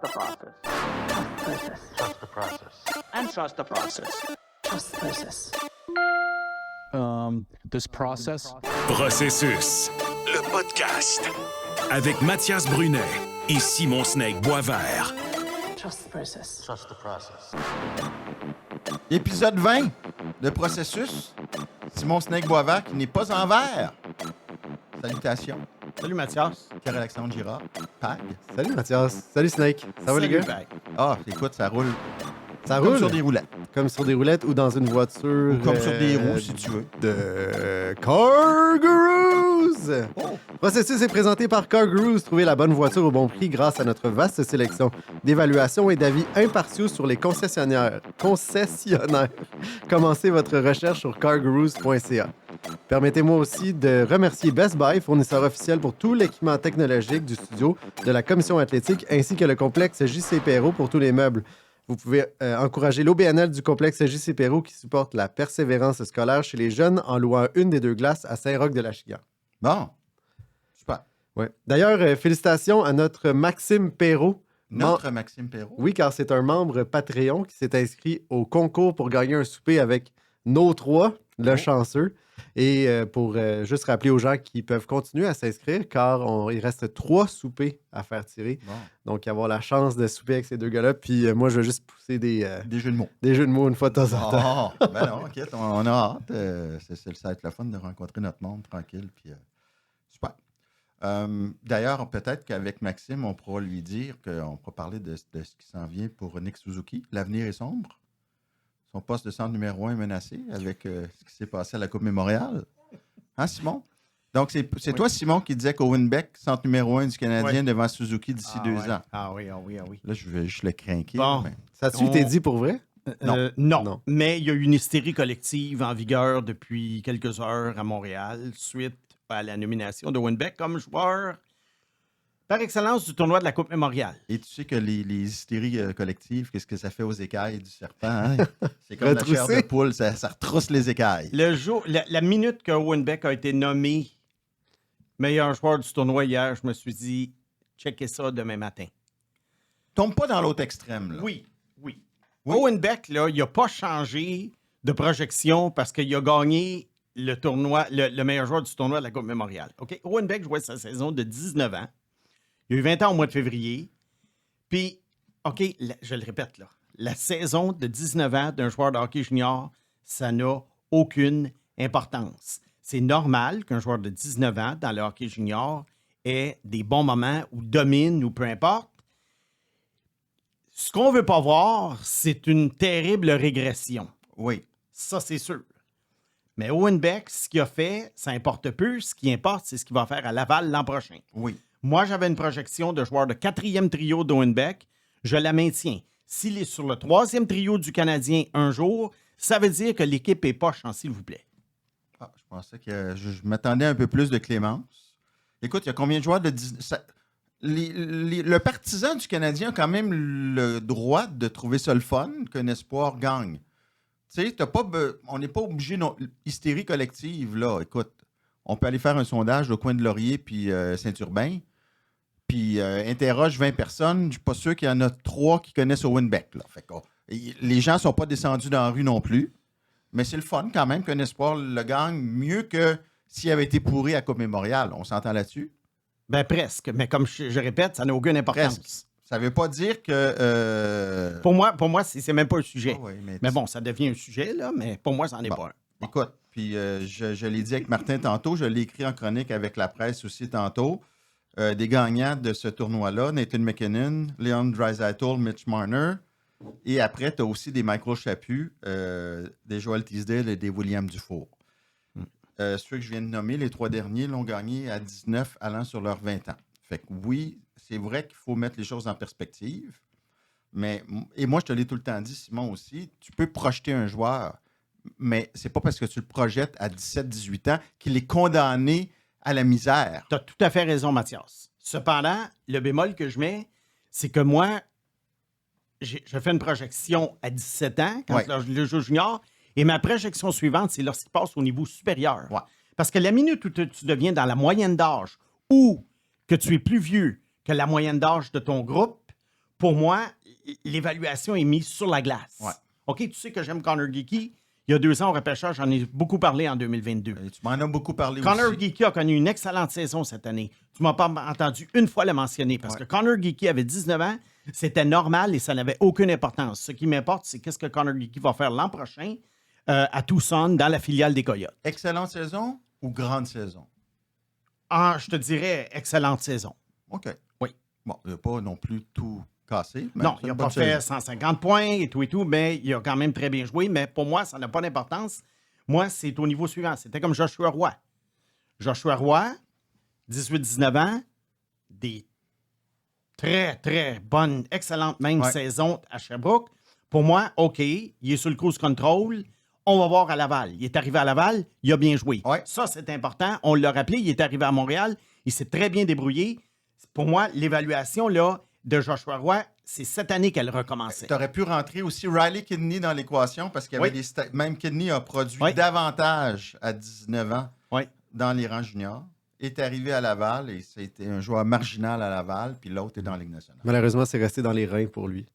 Trust the process. Trust the process. And trust the process. Trust the process. This process. Processus, le podcast. Avec Mathias Brunet et Simon Snake Boisvert. Trust the process. Trust the process. Épisode 20 de Processus. Simon Snake Boisvert qui n'est pas en vert. Salutations. Salut Mathias. Pierre-Alexandre Girard. Pag. Salut Mathias. Salut Snake. Ça va les Salut, gars? Pag. Ah, écoute, ça roule. Ça Comme roule? sur des roulettes. Comme sur des roulettes ou dans une voiture. Ou comme sur des roues, si tu veux. De CarGurus. Processus est présenté par CarGurus. Trouvez la bonne voiture au bon prix grâce à notre vaste sélection d'évaluations et d'avis impartiaux sur les concessionnaires. Commencez votre recherche sur cargurus.ca. Permettez-moi aussi de remercier Best Buy, fournisseur officiel pour tout l'équipement technologique du studio, de la commission athlétique, ainsi que le complexe JC Perrault pour tous les meubles. Vous pouvez encourager l'OBNL du complexe JC Perrault qui supporte la persévérance scolaire chez les jeunes en louant une des deux glaces à Saint-Roch-de-la-Chigan. Bon. Super. Ouais. D'ailleurs, félicitations à notre Maxime Perrault. Notre Maxime Perrault. Oui, car c'est un membre Patreon qui s'est inscrit au concours pour gagner un souper avec nos trois, le chanceux. Et pour juste rappeler aux gens qui peuvent continuer à s'inscrire, car il reste 3 soupers à faire tirer. Bon. Donc, avoir la chance de souper avec ces deux gars-là. Puis moi, je vais juste pousser des jeux de mots. Des jeux de mots une fois de temps en temps. Oh, ben non, OK, on a hâte. Ça va être le fun de rencontrer notre monde tranquille. Puis, super. D'ailleurs, peut-être qu'avec Maxime, on pourra lui dire qu'on pourra parler de ce qui s'en vient pour Nick Suzuki. L'avenir est sombre. Son poste de centre numéro 1 est menacé avec ce qui s'est passé à la Coupe Mémorial. Hein, Simon? Donc, c'est toi, Simon, qui disais qu'Owen Beck, centre numéro 1 du Canadien, devant Suzuki d'ici 2 ans. Ah oui. Là, je vais juste le craquer. Bon. Mais... Ça a-tu été dit pour vrai? Non. Non. Mais il y a eu une hystérie collective en vigueur depuis quelques heures à Montréal suite à la nomination de Winbeck comme joueur par excellence du tournoi de la Coupe Mémorial. Et tu sais que les hystéries collectives, qu'est-ce que ça fait aux écailles du serpent? Hein? C'est comme la chair de poule, ça retrousse les écailles. La minute que Owen Beck a été nommé meilleur joueur du tournoi hier, je me suis dit, checkez ça demain matin. Tombe pas dans l'autre extrême. Là. Oui. Owen Beck, là, il n'a pas changé de projection parce qu'il a gagné le tournoi, le meilleur joueur du tournoi de la Coupe Mémorial. OK? Owen Beck jouait sa saison de 19 ans. Il a eu 20 ans au mois de février. Puis, OK, je le répète, là, la saison de 19 ans d'un joueur de hockey junior, ça n'a aucune importance. C'est normal qu'un joueur de 19 ans dans le hockey junior ait des bons moments ou domine ou peu importe. Ce qu'on ne veut pas voir, c'est une terrible régression. Oui. Ça, c'est sûr. Mais Owen Beck, ce qu'il a fait, ça importe peu. Ce qui importe, c'est ce qu'il va faire à Laval l'an prochain. Oui. Moi, j'avais une projection de joueur de 4e trio d'Owen Beck. Je la maintiens. S'il est sur le 3e trio du Canadien un jour, ça veut dire que l'équipe est poche, s'il vous plaît. Ah, je pensais que je m'attendais un peu plus de clémence. Écoute, il y a combien de joueurs de... Le partisan du Canadien a quand même le droit de trouver ça le fun qu'un espoir gagne. Tu sais, on n'est pas obligé... Hystérie collective, là, écoute. On peut aller faire un sondage au coin de Laurier puis Saint-Urbain, puis interroge 20 personnes. Je ne suis pas sûr qu'il y en a 3 qui connaissent Owen Beck. Là. Fait que, les gens ne sont pas descendus dans la rue non plus, mais c'est le fun quand même qu'un espoir le gagne mieux que s'il avait été pourri à Coupe Mémorial. On s'entend là-dessus? Ben presque, mais comme je répète, ça n'a aucune importance. Presque. Ça ne veut pas dire que... Pour moi, c'est même pas un sujet. Ah oui, mais bon, ça devient un sujet, là, mais pour moi, ça n'en est pas un. Bon. Écoute, puis je l'ai dit avec Martin tantôt, je l'ai écrit en chronique avec la presse aussi tantôt. Des gagnants de ce tournoi-là, Nathan McKinnon, Leon Draisaitl, Mitch Marner. Et après, tu as aussi des Michael Chaput, des Joel Teasdale et des William Dufour. Ceux que je viens de nommer, les 3 derniers, l'ont gagné à 19, allant sur leurs 20 ans. Fait que oui, c'est vrai qu'il faut mettre les choses en perspective. Et moi, je te l'ai tout le temps dit, Simon aussi, tu peux projeter un joueur, mais c'est pas parce que tu le projettes à 17-18 ans qu'il est condamné à la misère. Tu as tout à fait raison, Mathias. Cependant, le bémol que je mets, c'est que moi, je fais une projection à 17 ans, quand je joue junior, et ma projection suivante, c'est lorsqu'il passe au niveau supérieur. Ouais. Parce que la minute où tu deviens dans la moyenne d'âge ou que tu es plus vieux que la moyenne d'âge de ton groupe, pour moi, l'évaluation est mise sur la glace. Ouais. OK, tu sais que j'aime Connor Geeky. Il y a 2 ans au repêchage, j'en ai beaucoup parlé en 2022. Et tu m'en as beaucoup parlé Connor aussi. Geeky a connu une excellente saison cette année. Tu m'as pas entendu une fois le mentionner parce que Connor Geeky avait 19 ans, c'était normal et ça n'avait aucune importance. Ce qui m'importe, c'est qu'est-ce que Connor Geeky va faire l'an prochain à Tucson, dans la filiale des Coyotes. Excellente saison ou grande saison? Ah, je te dirais excellente saison. OK. Oui. Bon, il n'a pas non plus tout cassé. mais Non, c'est il n'a une pas bonne fait saison. 150 points et tout, mais il a quand même très bien joué. Mais pour moi, ça n'a pas d'importance. Moi, c'est au niveau suivant. C'était comme Joshua Roy. Joshua Roy, 18-19 ans, des très, très bonnes, excellentes même saisons à Sherbrooke. Pour moi, OK, il est sur le cruise control. On va voir à Laval. Il est arrivé à Laval, il a bien joué. Ouais. Ça, c'est important. On l'a rappelé, il est arrivé à Montréal. Il s'est très bien débrouillé. Pour moi, l'évaluation là, de Joshua Roy, c'est cette année qu'elle recommençait. Tu aurais pu rentrer aussi Riley Kidney dans l'équation parce qu'il y avait Oui. même Kidney a produit Oui. davantage à 19 ans Oui. dans les rangs juniors. Est arrivé à Laval et c'était un joueur marginal à Laval, puis l'autre est dans la Ligue nationale. Malheureusement, c'est resté dans les reins pour lui.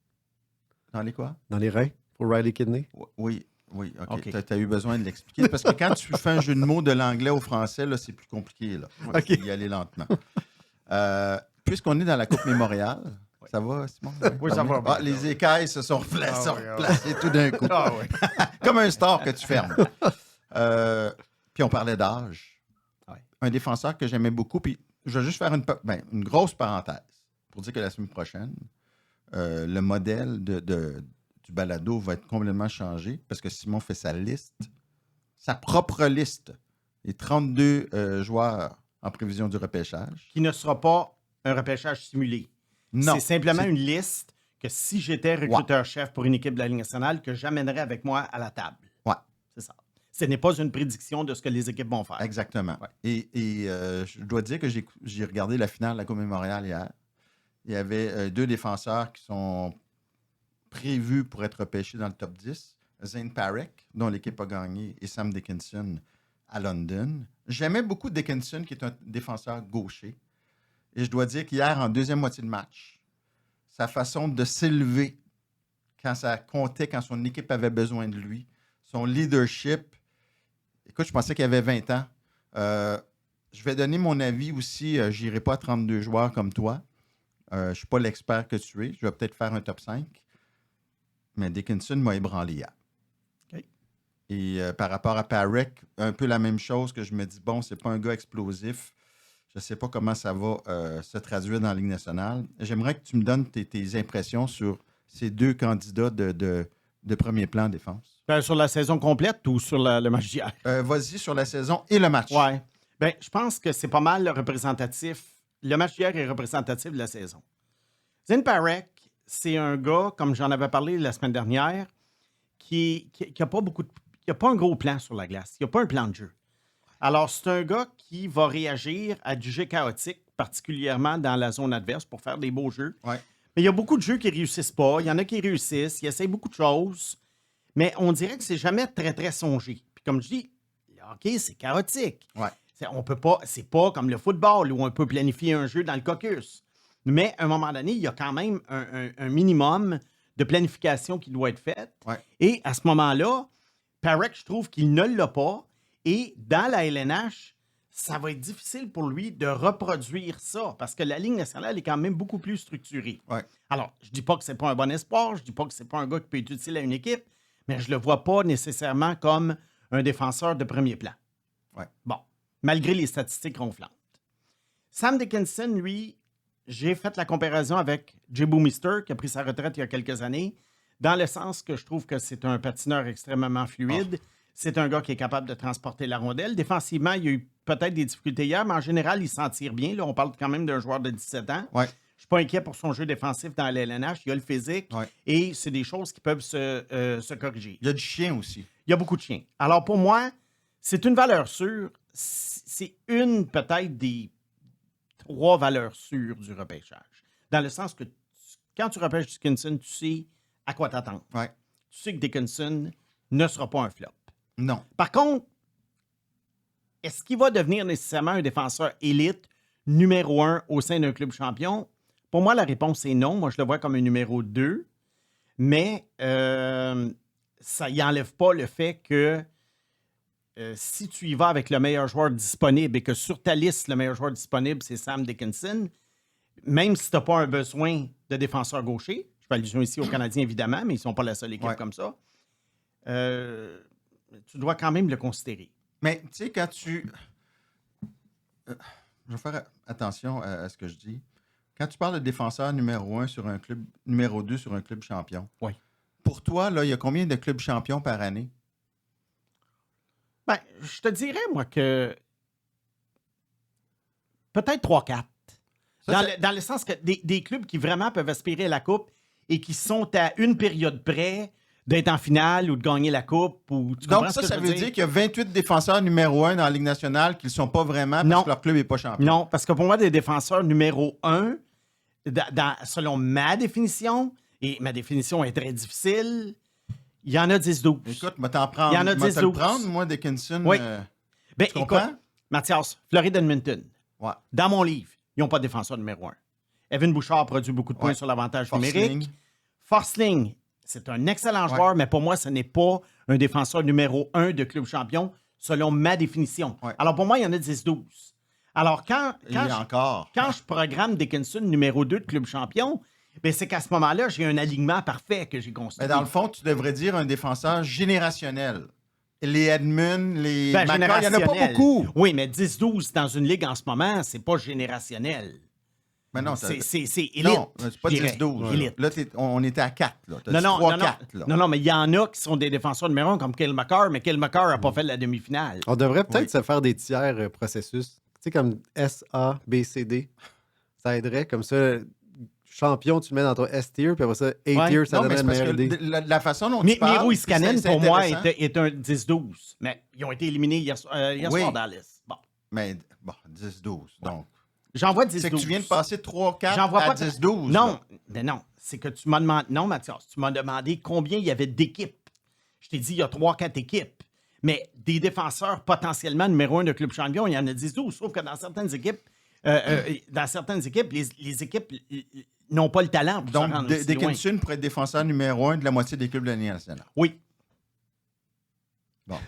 Dans les quoi? Dans les reins pour Riley Kidney. Oui, oui, OK. OK. Tu as eu besoin de l'expliquer. Parce que quand tu fais un jeu de mots de l'anglais au français, là, c'est plus compliqué. Là. OK. Il faut y aller lentement. Puisqu'on est dans la Coupe Mémoriale, ça va, Simon? Oui, ça va bien. Ah, les écailles se sont replacées tout d'un coup. Ah oui. Comme un store que tu fermes. Puis on parlait d'âge. Ouais. Un défenseur que j'aimais beaucoup. Puis je vais juste faire une grosse parenthèse pour dire que la semaine prochaine, le modèle du balado va être complètement changé parce que Simon fait sa liste, sa propre liste. Les 32 joueurs en prévision du repêchage. Qui ne sera pas un repêchage simulé. Non. C'est simplement c'est- une liste que si j'étais recruteur-chef pour une équipe de la Ligue nationale, que j'amènerais avec moi à la table. Ouais. C'est ça. Ce n'est pas une prédiction de ce que les équipes vont faire. Exactement. Ouais. Et je dois dire que j'ai regardé la finale de la Coupe Mémoriale hier. Il y avait 2 défenseurs qui sont prévus pour être repêchés dans le top 10. Zane Parek, dont l'équipe a gagné, et Sam Dickinson à London. J'aimais beaucoup Dickinson, qui est un défenseur gaucher. Et je dois dire qu'hier, en deuxième moitié de match, sa façon de s'élever quand ça comptait, quand son équipe avait besoin de lui, son leadership. Écoute, je pensais qu'il avait 20 ans. Je vais donner mon avis aussi. Je n'irai pas à 32 joueurs comme toi. Je ne suis pas l'expert que tu es. Je vais peut-être faire un top 5. Mais Dickinson m'a ébranlé hier. OK. Et par rapport à Parek, un peu la même chose que je me dis, bon, c'est pas un gars explosif. Je ne sais pas comment ça va se traduire dans la Ligue nationale. J'aimerais que tu me donnes tes impressions sur ces 2 candidats de premier plan en défense. Sur la saison complète ou sur le match d'hier? Vas-y sur la saison et le match. Oui. Bien, je pense que c'est pas mal représentatif. Le match d'hier est représentatif de la saison. Zane Parek, c'est un gars, comme j'en avais parlé la semaine dernière, qui n'a pas il a pas un gros plan sur la glace. Il n'a pas un plan de jeu. Alors, c'est un gars qui va réagir à du jeu chaotique, particulièrement dans la zone adverse, pour faire des beaux jeux. Ouais. Mais il y a beaucoup de jeux qui ne réussissent pas. Il y en a qui réussissent. Il essaie beaucoup de choses. Mais on dirait que c'est jamais très, très songé. Puis comme je dis, le hockey, c'est chaotique. Ouais. C'est pas comme le football où on peut planifier un jeu dans le caucus. Mais à un moment donné, il y a quand même un minimum de planification qui doit être faite. Ouais. Et à ce moment-là, Parek, je trouve qu'il ne l'a pas. Et dans la LNH, ça va être difficile pour lui de reproduire ça parce que la Ligue nationale est quand même beaucoup plus structurée. Ouais. Alors, je dis pas que c'est pas un bon espoir, je dis pas que c'est pas un gars qui peut être utile à une équipe, mais je le vois pas nécessairement comme un défenseur de premier plan. Ouais. Bon, malgré les statistiques ronflantes. Sam Dickinson, lui, j'ai fait la comparaison avec Jay Bouwmeester, qui a pris sa retraite il y a quelques années, dans le sens que je trouve que c'est un patineur extrêmement fluide. C'est un gars qui est capable de transporter la rondelle. Défensivement, il y a eu peut-être des difficultés hier, mais en général, il s'en tire bien. Là, on parle quand même d'un joueur de 17 ans. Ouais. Je ne suis pas inquiet pour son jeu défensif dans la LNH. Il y a le physique Ouais. et c'est des choses qui peuvent se corriger. Il y a du chien aussi. Il y a beaucoup de chiens. Alors, pour moi, c'est une valeur sûre. C'est une, peut-être, des 3 valeurs sûres du repêchage. Dans le sens que quand tu repêches Dickinson, tu sais à quoi t'attendre. Ouais. Tu sais que Dickinson ne sera pas un flop. Non. Par contre, est-ce qu'il va devenir nécessairement un défenseur élite numéro 1 au sein d'un club champion? Pour moi, la réponse est non. Moi, je le vois comme un numéro 2. Mais ça n'enlève pas le fait que si tu y vas avec le meilleur joueur disponible et que sur ta liste, le meilleur joueur disponible, c'est Sam Dickinson, même si tu n'as pas un besoin de défenseur gaucher, je fais allusion ici aux Canadiens, évidemment, mais ils ne sont pas la seule équipe comme ça, tu dois quand même le considérer. Mais tu sais, quand tu... je vais faire attention à ce que je dis. Quand tu parles de défenseur numéro 1 sur un club, numéro 2 sur un club champion, pour toi, là, il y a combien de clubs champions par année? Ben, je te dirais, moi, que peut-être 3-4. Dans le sens que des clubs qui vraiment peuvent aspirer à la Coupe et qui sont à une période près d'être en finale ou de gagner la Coupe. Donc, ça veut dire qu'il y a 28 défenseurs numéro 1 dans la Ligue nationale qui ne le sont pas vraiment parce que leur club n'est pas champion. Non, parce que pour moi, des défenseurs numéro 1, selon ma définition, et ma définition est très difficile, il y en a 10-12. Écoute, moi, t'en prends. Il y en a 10-12. Prendre, moi, Dickinson. Oui. Tu comprends? Écoute, Mathias, Floride Edmonton. Ouais. Dans mon livre, ils n'ont pas de défenseur numéro 1. Evan Bouchard a produit beaucoup de points sur l'avantage numérique. Forsling, c'est un excellent joueur, mais pour moi, ce n'est pas un défenseur numéro 1 de club champion, selon ma définition. Ouais. Alors, pour moi, il y en a 10-12. Alors, quand je programme Dickinson numéro 2 de club champion, ben c'est qu'à ce moment-là, j'ai un alignement parfait que j'ai construit. Mais dans le fond, tu devrais dire un défenseur générationnel. Les Edmund, les Macar, il n'y en a pas beaucoup. Oui, mais 10-12 dans une ligue en ce moment, c'est pas générationnel. Mais non, c'est élite. Non, c'est pas 10-12. Là, on était à 4. Là. Non, 4, là. Non, mais il y en a qui sont des défenseurs numéro 1 comme Cale Makar, mais Cale Makar n'a pas fait la demi-finale. On devrait peut-être se faire des tiers processus. Tu sais, comme S, A, B, C, D. Ça aiderait. Comme ça, champion, tu le mets dans ton S-tier, puis après ça, A-tier, ça donnerait une meilleure idée. La façon dont tu parles... Miro Iskanen, pour moi, est un 10-12. Mais ils ont été éliminés hier soir dans Dallas. Bon. Mais, 10-12, donc... J'envoie 10-12. C'est que tu viens de passer 3-4 à 10-12. Non, mais non. C'est que tu m'as demandé... Non, Mathias, tu m'as demandé combien il y avait d'équipes. Je t'ai dit, il y a 3-4 équipes. Mais des défenseurs potentiellement numéro 1 de club champion, il y en a 10-12. Sauf que dans certaines équipes, les équipes n'ont pas le talent pour donc, se rendre aussi loin. Dickinson pourrait être défenseur numéro 1 de la moitié des clubs de la Ligue nationale. Oui. Bon.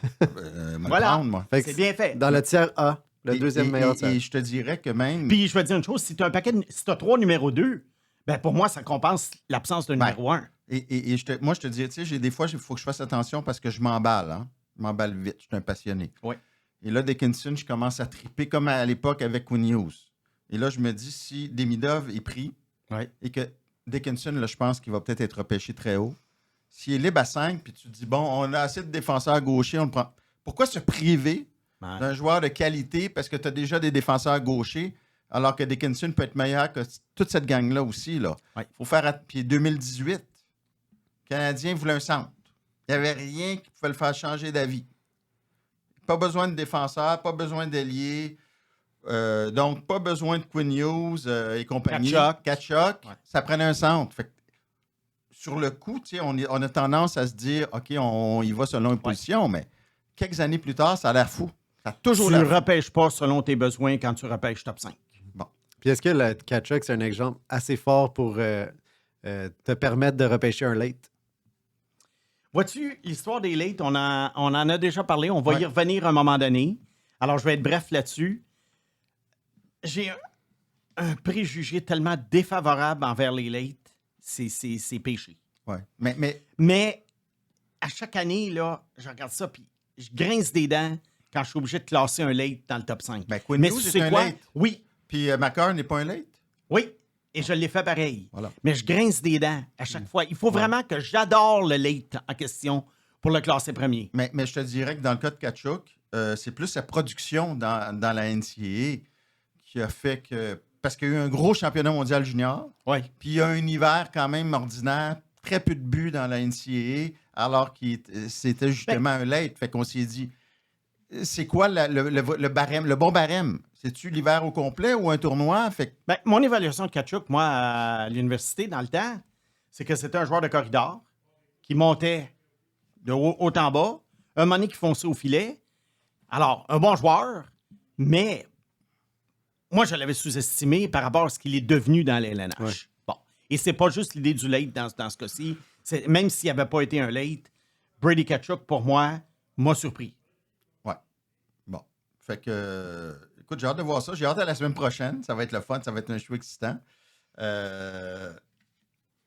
Voilà. Moi. C'est bien fait. Dans le tiers A, le deuxième meilleur tiers. Et je te dirais que même... Puis, je vais te dire une chose. Si tu as 3 numéro 2, ben pour moi, ça compense l'absence de numéro 1. Moi, je te dis, tu sais, des fois, il faut que je fasse attention parce que je m'emballe. Hein? Je m'emballe vite. Je suis un passionné. Oui. Et là, Dickinson, je commence à triper comme à l'époque avec Quinn Hughes. Et là, je me dis, si Demidov est pris et que Dickinson, là, je pense qu'il va peut-être être repêché très haut. S'il est libre à 5, puis tu te dis, bon, on a assez de défenseurs gauchers, on le prend. Pourquoi se priver d'un joueur de qualité parce que tu as déjà des défenseurs gauchers alors que Dickinson peut être meilleur que toute cette gang-là aussi, là? Faut faire... Puis 2018, le Canadien voulait un centre. Il n'y avait rien qui pouvait le faire changer d'avis. Pas besoin de défenseurs, pas besoin d'ailier. Donc, pas besoin de Quinn Hughes et compagnie. Tkachuk. Ça prenait un centre. Fait que, sur le coup, on a tendance à se dire, OK, on y va selon une position, mais quelques années plus tard, ça a l'air fou. Ça a toujours l'air fou. Tu ne repêches pas selon tes besoins quand tu repêches top 5. Bon. Puis est-ce que le Tkachuk, c'est un exemple assez fort pour te permettre de repêcher un late? Vois-tu, l'histoire des lates, on en a déjà parlé. On va y revenir à un moment donné. Alors, je vais être bref là-dessus. J'ai un préjugé tellement défavorable envers les lates. C'est péché. Ouais. Mais à chaque année, là, je regarde ça puis je grince des dents quand je suis obligé de classer un late dans le top 5. Quinn Hughes, c'est un late. Oui. Puis Makar n'est pas un late? Oui. Et je l'ai fait pareil. Voilà. Mais je grince des dents à chaque fois. Il faut vraiment que j'adore le late en question pour le classer premier. Mais je te dirais que dans le cas de Tkachuk, c'est plus sa production dans la NCAA qui a fait que... Parce qu'il y a eu un gros championnat mondial junior. Oui. Puis il y a un hiver quand même ordinaire, très peu de buts dans la NCAA, alors que c'était justement un late. Fait qu'on s'est dit, c'est quoi le barème, le bon barème? C'est-tu l'hiver au complet ou un tournoi? Mon évaluation de Tkachuk, moi, à l'université, dans le temps, c'est que c'était un joueur de corridor qui montait de haut en bas, un moment donné qui fonçait au filet. Alors, un bon joueur, mais moi, je l'avais sous-estimé par rapport à ce qu'il est devenu dans les LNH. Ouais. Bon. Et c'est pas juste l'idée du late dans ce cas-ci. Même s'il n'avait pas été un late, Brady Tkachuk, pour moi, m'a surpris. Ouais. Bon. Fait que, écoute, j'ai hâte de voir ça. J'ai hâte à la semaine prochaine. Ça va être le fun. Ça va être un show excitant.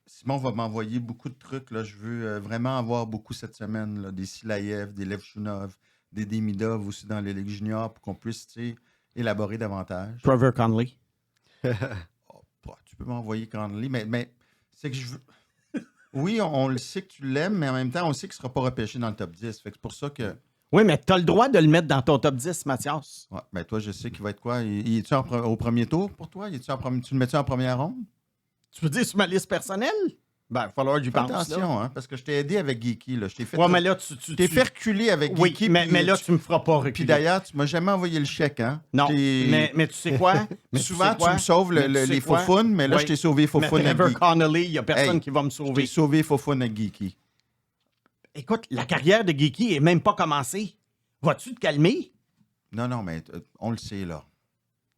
Simon va m'envoyer beaucoup de trucs. Là. Je veux vraiment avoir beaucoup cette semaine. Là. Des Silaev, des Levchunov, des Demidov aussi dans les ligues juniors pour qu'on puisse élaborer davantage. Trevor Connolly. Oh, tu peux m'envoyer Conley, mais c'est que je veux. Oui, on le sait que tu l'aimes, mais en même temps, on sait qu'il ne sera pas repêché dans le top 10. Fait que c'est pour ça que. Oui, mais tu as le droit de le mettre dans ton top 10, Mathias. Ouais, ben toi, je sais qu'il va être quoi? Il est-tu au premier tour pour toi? Tu le mets-tu en première ronde? Tu veux dire sur ma liste personnelle? Ben, il va falloir que j'y Fais pense. attention, hein, parce que je t'ai aidé avec Geeky. Là. Je t'ai fait, Ouais, mais là, t'es fait reculer avec Oui, Geeky. mais là, tu me feras pas reculer. Puis d'ailleurs, tu m'as jamais envoyé le chèque. Hein? Non, mais tu sais quoi? Souvent, tu me sauves les faufounes, mais là, Oui. je t'ai sauvé faufounes Mais avec Trevor Geeky. Connolly, il n'y a personne Hey, qui va me Je t'ai sauver. sauvé faufounes avec Geeky. Écoute, la carrière de Geeky n'est même pas commencée. Vas-tu te calmer? Non, mais on le sait, là.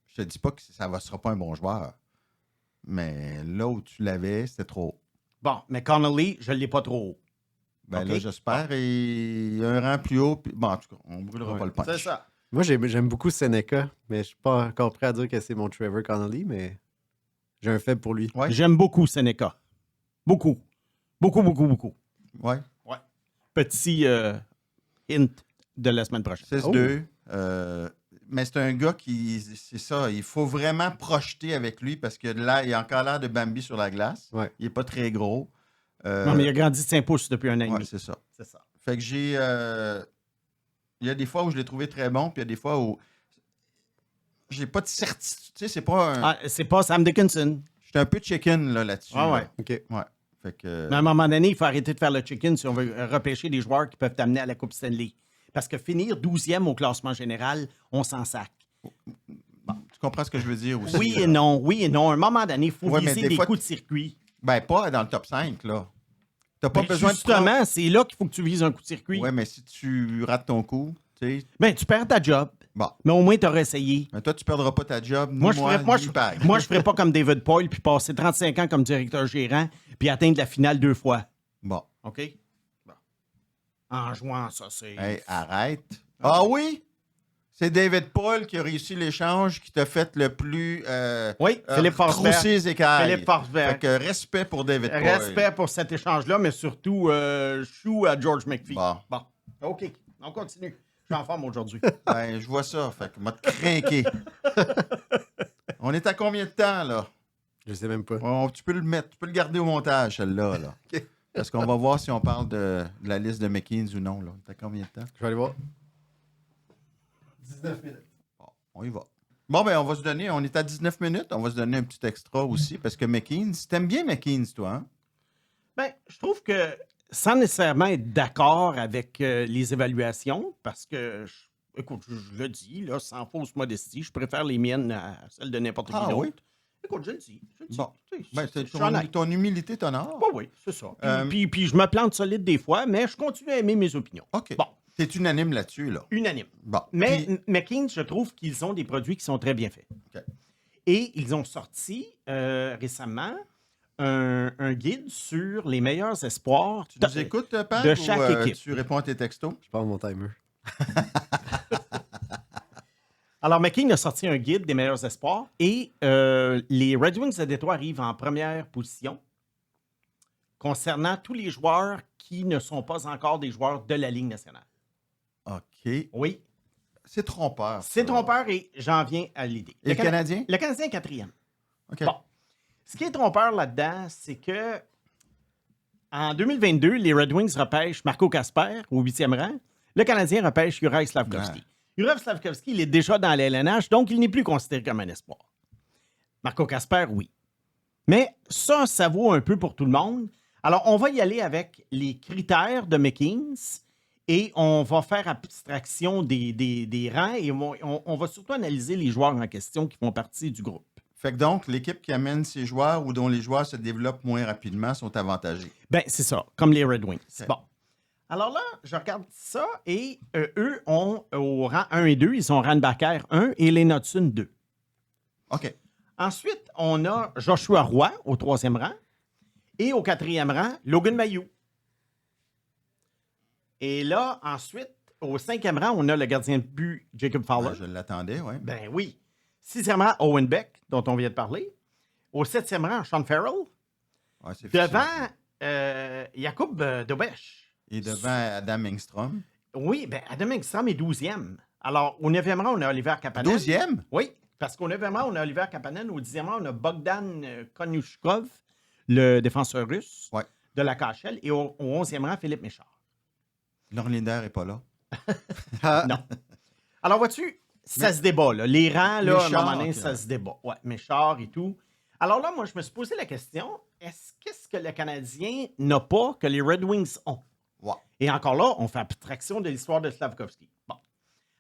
Je te dis pas que ça ne sera pas un bon joueur. Mais là où tu l'avais, c'était trop haut. Bon, mais Connolly, je ne l'ai pas trop haut. Ben OK. là, j'espère. Et un rang plus haut. Bon, en tout cas, on ne brûlera pas le punch. C'est ça. Moi, j'aime beaucoup Seneca, mais je suis pas encore prêt à dire que c'est mon Trevor Connolly, mais j'ai un faible pour lui. Ouais. J'aime beaucoup Seneca. Beaucoup. Beaucoup, beaucoup, beaucoup. Ouais. Ouais. Petit hint de la semaine prochaine. 6-2. Mais c'est un gars qui. C'est ça. Il faut vraiment projeter avec lui parce que là, il a encore l'air de Bambi sur la glace. Ouais. Il n'est pas très gros. Non, mais il a grandi de 5 pouces depuis un an et Ouais, demi. c'est ça. C'est ça. Fait que j'ai. Il y a des fois où je l'ai trouvé très bon, puis il y a des fois où. J'ai pas de certitude. Tu sais, c'est pas un. Ah, c'est pas Sam Dickinson. J'étais un peu chicken là-dessus. Ah ouais. là. OK. Ouais. Fait que. Mais à un moment donné, il faut arrêter de faire le chicken si on veut repêcher des joueurs qui peuvent t'amener à la Coupe Stanley. Parce que finir 12e au classement général, on s'en sac. Tu comprends ce que je veux dire aussi? Oui là? et non, oui et non. À un moment donné, il faut Ouais, mais viser des des fois, coups de circuit. Ben, pas dans le top 5, là. T'as pas Ben, besoin de prendre. justement, c'est là qu'il faut que tu vises un coup de circuit. Ouais, mais si tu rates ton coup, tu sais. Ben, tu perds ta job. Bon. Mais au moins, tu aurais essayé. Mais toi, tu perdras pas ta job, ni Moi, je ni Pag. moi, je ferais pas comme David Poyle puis passer 35 ans comme directeur gérant puis atteindre la finale 2 fois. Bon. OK? Bon. En jouant, ça, c'est... Hey, arrête. Ah oui? C'est David Paul qui a réussi l'échange qui t'a fait le plus. Oui, Philippe Forsberg. Trousser les écailles. Philippe Forsberg. Fait que respect pour David Paul. Respect pour cet échange-là, mais surtout chou à George McPhee. Bon. OK, on continue. Je suis en forme aujourd'hui. Ben, je vois ça. Fait que m'a te craqué. On est à combien de temps, là? Je sais même pas. Tu peux le garder au montage, celle-là. Là. OK. Parce qu'on va voir si on parle de la liste de McKeans ou non. Là. T'as combien de temps? Je vais aller voir. 19 minutes. Bon, on y va. Bon, ben, on va se donner. On est à 19 minutes. On va se donner un petit extra aussi. Parce que McKeans, t'aimes bien McKeans, toi, hein? Ben, je trouve que sans nécessairement être d'accord avec les évaluations, parce que, écoute, je le dis, là, sans fausse modestie, je préfère les miennes à celles de n'importe qui d'autre. Oui? Écoute, je le dis. Bon. Tu sais, Ben, je suis honnête. ton humilité t'honore. Oui, oui, c'est ça. Puis, Euh, puis je me plante solide des fois, mais je continue à aimer mes opinions. OK. Bon, T'es unanime là-dessus, là. unanime. Bon. Mais Puis- McKean, je trouve qu'ils ont des produits qui sont très bien faits. OK. Et ils ont sorti récemment un guide sur les meilleurs espoirs Tu nous écoutes, Pat? de chaque ou, équipe. Tu réponds à tes textos? Je pars mon timer. Alors, McKean a sorti un guide des meilleurs espoirs et les Red Wings de Détroit arrivent en première position concernant tous les joueurs qui ne sont pas encore des joueurs de la Ligue nationale. OK. Oui, C'est trompeur. c'est ça. trompeur et j'en viens à l'idée. Et le Canadien? Le Canadien est quatrième. OK. Bon. Ce qui est trompeur là-dedans, c'est que en 2022, les Red Wings repêchent Marco Kasper au 8e rang. Le Canadien repêche Juraj Slavkovski. Juraj Slavkovski, il est déjà dans la LNH, donc il n'est plus considéré comme un espoir. Marco Kasper, oui. Mais ça vaut un peu pour tout le monde. Alors, on va y aller avec les critères de McKean et on va faire abstraction des rangs et on va surtout analyser les joueurs en question qui font partie du groupe. Fait que donc, l'équipe qui amène ses joueurs ou dont les joueurs se développent moins rapidement sont avantagés. Ben, c'est ça, comme les Red Wings. Ok. Bon. Alors là, je regarde ça et eux ont au rang 1 et 2, ils sont Randbacker 1 et les Knudsen 2. OK. Ensuite, on a Joshua Roy au 3e rang. Et au 4e rang, Logan Mailloux. Et là, ensuite, au 5e rang, on a le gardien de but Jacob Fowler. Je l'attendais, oui. Ben oui. 6e rang, Owen Beck, dont on vient de parler. Au 7e rang, Sean Farrell. Ouais, c'est Devant Jakub Dobesch. Et devant Adam Engstrom. Oui, ben Adam Engstrom est 12e. Alors, au 9e rang, on a Oliver Kapanen. 12e? Oui, parce qu'au 9e rang, on a Oliver Kapanen. Au 10e rang, on a Bogdan Konyushkov, le défenseur russe Ouais. de la KHL. Et au 11e rang, Philippe Méchard. Norlinder n'est pas là. Non. Alors, vois-tu, ça se débat, là. Les rangs, là, à un Méchard, moment donné, ok. ça se débat. Ouais, Méchard et tout. Alors là, moi, je me suis posé la question, qu'est-ce que le Canadien n'a pas que les Red Wings ont? Ouais. Et encore là, on fait abstraction de l'histoire de Slavkovski. Bon.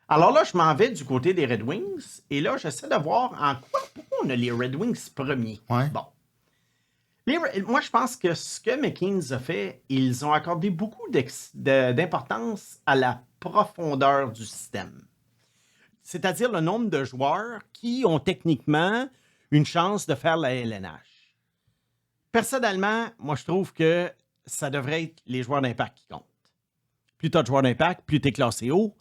Alors là, je m'en vais du côté des Red Wings, et là, j'essaie de voir pourquoi on a les Red Wings premiers. Ouais. Bon. Moi, je pense que ce que McKeans a fait, ils ont accordé beaucoup d'importance à la profondeur du système. C'est-à-dire le nombre de joueurs qui ont techniquement une chance de faire la LNH. Personnellement, moi, je trouve que ça devrait être les joueurs d'impact qui comptent. Plus tu as de joueurs d'impact, plus tu es classé haut.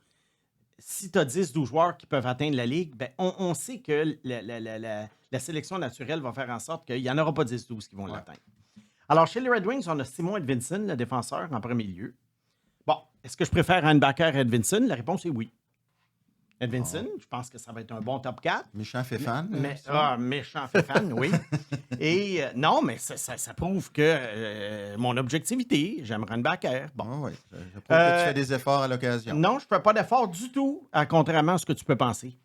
Si tu as 10-12 joueurs qui peuvent atteindre la Ligue, ben, on sait que la sélection naturelle va faire en sorte qu'il n'y en aura pas 10-12 qui vont l'atteindre. Alors, chez les Red Wings, on a Simon Edvinsson, le défenseur, en premier lieu. Bon, est-ce que je préfère Handbacker à Edvinsson? La réponse est oui. Edvinsson, je pense que ça va être un bon top 4. Méchant fait fan. Méchant fait fan, oui. Et non, mais ça prouve que mon objectivité, j'aime Handbacker. Bon. Oui, je trouve que tu fais des efforts à l'occasion. Non, je ne fais pas d'effort du tout, contrairement à ce que tu peux penser.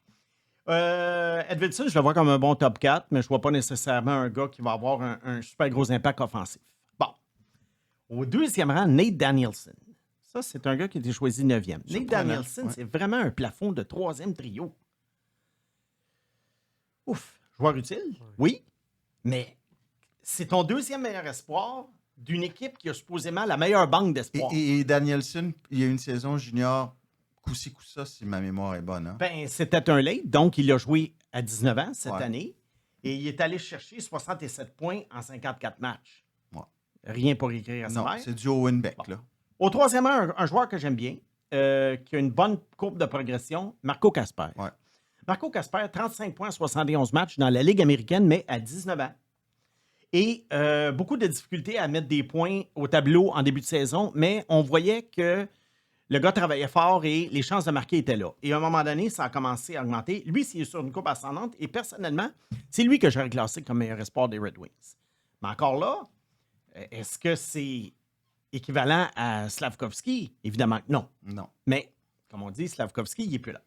Edvinsson, je le vois comme un bon top 4, mais je ne vois pas nécessairement un gars qui va avoir un super gros impact offensif. Bon. Au 2e rang, Nate Danielson. Ça, c'est un gars qui a été choisi 9e. Nate Danielson, c'est vraiment un plafond de 3e trio. Ouf. Joueur utile? Oui. Mais c'est ton 2e meilleur espoir d'une équipe qui a supposément la meilleure banque d'espoir. Et Danielson, il y a une saison junior coup-ci, coup-ça, si ma mémoire est bonne. Hein? Ben, c'était un late, donc il a joué à 19 ans cette année et il est allé chercher 67 points en 54 matchs. Ouais. Rien pour écrire à sa Non, mère. c'est du Owen Beck, là. Au 3e rang, un joueur que j'aime bien, qui a une bonne courbe de progression, Marco Kasper. Ouais. Marco Kasper, 35 points, 71 matchs dans la Ligue américaine, mais à 19 ans. Et beaucoup de difficultés à mettre des points au tableau en début de saison, mais on voyait que le gars travaillait fort et les chances de marquer étaient là. Et à un moment donné, ça a commencé à augmenter. Lui, s'il est sur une courbe ascendante, et personnellement, c'est lui que j'aurais classé comme meilleur espoir des Red Wings. Mais encore là, est-ce que c'est équivalent à Slavkovski? Évidemment que non. Non. Mais, comme on dit, Slavkovski, il n'est plus là.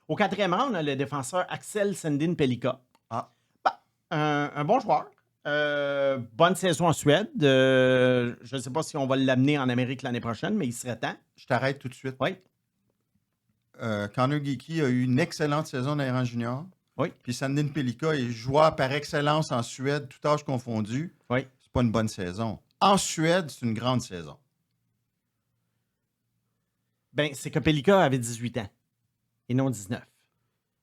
Au 4e rang, on a le défenseur Axel Sandin-Pellikka. Ah. Un bon joueur. Bonne saison en Suède. Je ne sais pas si on va l'amener en Amérique l'année prochaine, mais il serait temps. Je t'arrête tout de suite. Oui. Connor Geeky a eu une excellente saison dans les rangs juniors. Oui. Puis Sandin Pellikka est joueur par excellence en Suède, tout âge confondu. Oui. C'est pas une bonne saison. En Suède, c'est une grande saison. Ben, c'est que Pellikka avait 18 ans et non 19.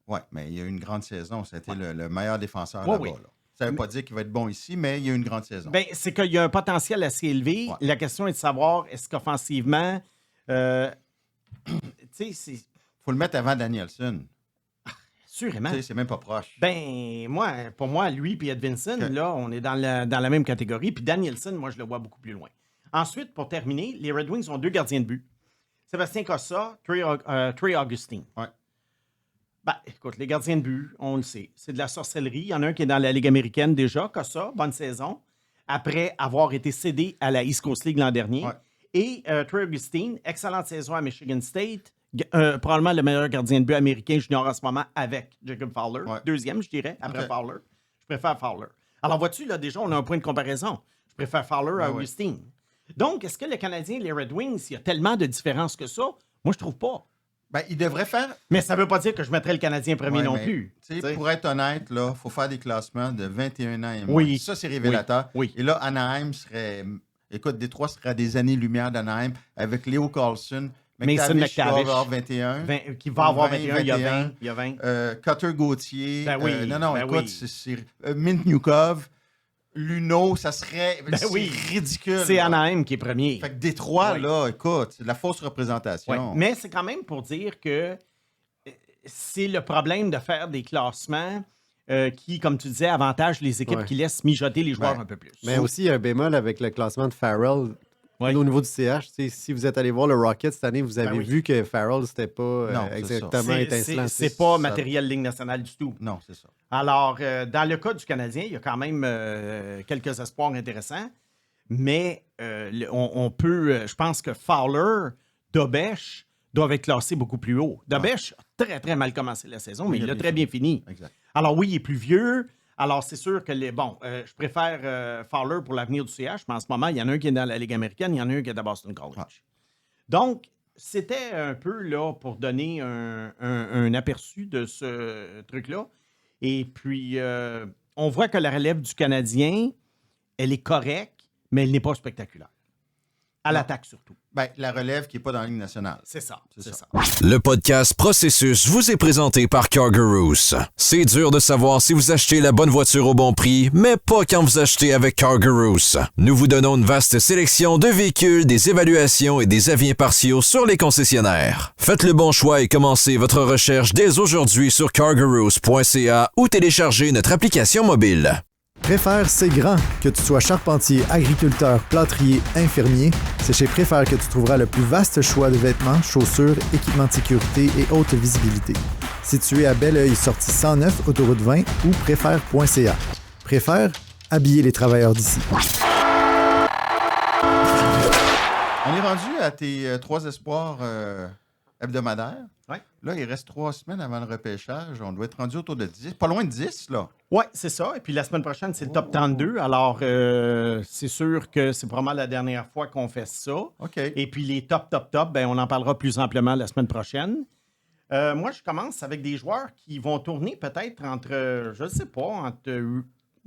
Oui, mais il y a eu une grande saison. C'était le meilleur défenseur Oui, là-bas. oui. Là. Ça ne veut pas dire qu'il va être bon ici, mais il y a eu une grande saison. Ben, c'est qu'il y a un potentiel assez élevé. Ouais. La question est de savoir, est-ce qu'offensivement, tu sais, c'est faut le mettre avant Danielson. sûrement. Tu sais, c'est même pas proche. Ben, pour moi, lui et Edvinsson, OK. là, on est dans la même catégorie. Puis Danielson, moi, je le vois beaucoup plus loin. Ensuite, pour terminer, les Red Wings ont 2 gardiens de but. Sébastien Cossa, Trey Augustine. Ouais. Ben, écoute, les gardiens de but, on le sait, c'est de la sorcellerie. Il y en a un qui est dans la Ligue américaine déjà, Cossa, bonne saison, après avoir été cédé à la East Coast League l'an dernier. Ouais. Et Trey Augustine, excellente saison à Michigan State, probablement le meilleur gardien de but américain junior en ce moment avec Jacob Fowler. Ouais. 2e, je dirais, après OK. Fowler. Je préfère Fowler. Alors, vois-tu, là, déjà, on a un point de comparaison. Je préfère Fowler à oui. Augustine. Donc, est-ce que le Canadien et les Red Wings, il y a tellement de différences que ça? Moi, je trouve pas. Ben, il devrait faire. Mais ça veut pas dire que je mettrais le Canadien premier Ouais, non mais, plus. tu sais, T'sais. pour être honnête, il faut faire des classements de 21 ans et moins. Oui. Ça, c'est révélateur. Oui. Et là, Anaheim serait. Écoute, Détroit serait à des années-lumière d'Anaheim avec Léo Carlson. Mason McTavish va McTavish. avoir 21. Qui va avoir 20, 21, il y a 20. Il y a 20. Cutter Gauthier. Ben oui, non, ben écoute, oui. c'est Mint Newkov. Luno, ça serait c'est oui. ridicule. C'est là. Anaheim qui est premier. Fait que Détroit, Ouais. là, écoute, c'est de la fausse représentation. Ouais. Mais c'est quand même pour dire que c'est le problème de faire des classements qui, comme tu disais, avantagent les équipes Ouais. qui laissent mijoter les joueurs Ouais. un peu plus. Mais aussi, il y a un bémol avec le classement de Farrell. Ouais. Au niveau du CH, si vous êtes allé voir le Rocket cette année, vous avez oui. vu que Farrell, c'était pas Non, c'est exactement C'est- étincelant. c'est pas ça. matériel Ligue nationale du tout. Non, c'est ça. Alors, dans le cas du Canadien, il y a quand même quelques espoirs intéressants, mais on peut... je pense que Fowler, Dobèche doivent être classés beaucoup plus haut. Dobèche a très, très mal commencé la saison, mais Oui, il a très bien fini. Exact. Alors oui, il est plus vieux. Alors, c'est sûr que je préfère Fowler pour l'avenir du CH, mais en ce moment, il y en a un qui est dans la Ligue américaine, il y en a un qui est à Boston College. Ah. Donc, c'était un peu là pour donner un aperçu de ce truc-là. Et puis, on voit que la relève du Canadien, elle est correcte, mais elle n'est pas spectaculaire. À Non. l'attaque surtout. Ben, la relève qui n'est pas dans la Ligue nationale. C'est ça. C'est ça. Le podcast Processus vous est présenté par Cargarus. C'est dur de savoir si vous achetez la bonne voiture au bon prix, mais pas quand vous achetez avec Cargarus. Nous vous donnons une vaste sélection de véhicules, des évaluations et des avis impartiaux sur les concessionnaires. Faites le bon choix et commencez votre recherche dès aujourd'hui sur cargarus.ca ou téléchargez notre application mobile. Préfère, c'est grand. Que tu sois charpentier, agriculteur, plâtrier, infirmier, c'est chez Préfère que tu trouveras le plus vaste choix de vêtements, chaussures, équipements de sécurité et haute visibilité. Situé à Belleuil, sortie 109, autoroute 20 ou préfère.ca. Préfère, habiller les travailleurs d'ici. On est rendu à tes 3 espoirs hebdomadaires. Ouais. Là, il reste 3 semaines avant le repêchage. On doit être rendu autour de 10. Pas loin de 10, là. Oui, c'est ça. Et puis la semaine prochaine, c'est le top 32. Alors, c'est sûr que c'est probablement la dernière fois qu'on fait ça. OK. Et puis les top, ben, on en parlera plus amplement la semaine prochaine. Moi, je commence avec des joueurs qui vont tourner peut-être entre, je ne sais pas, entre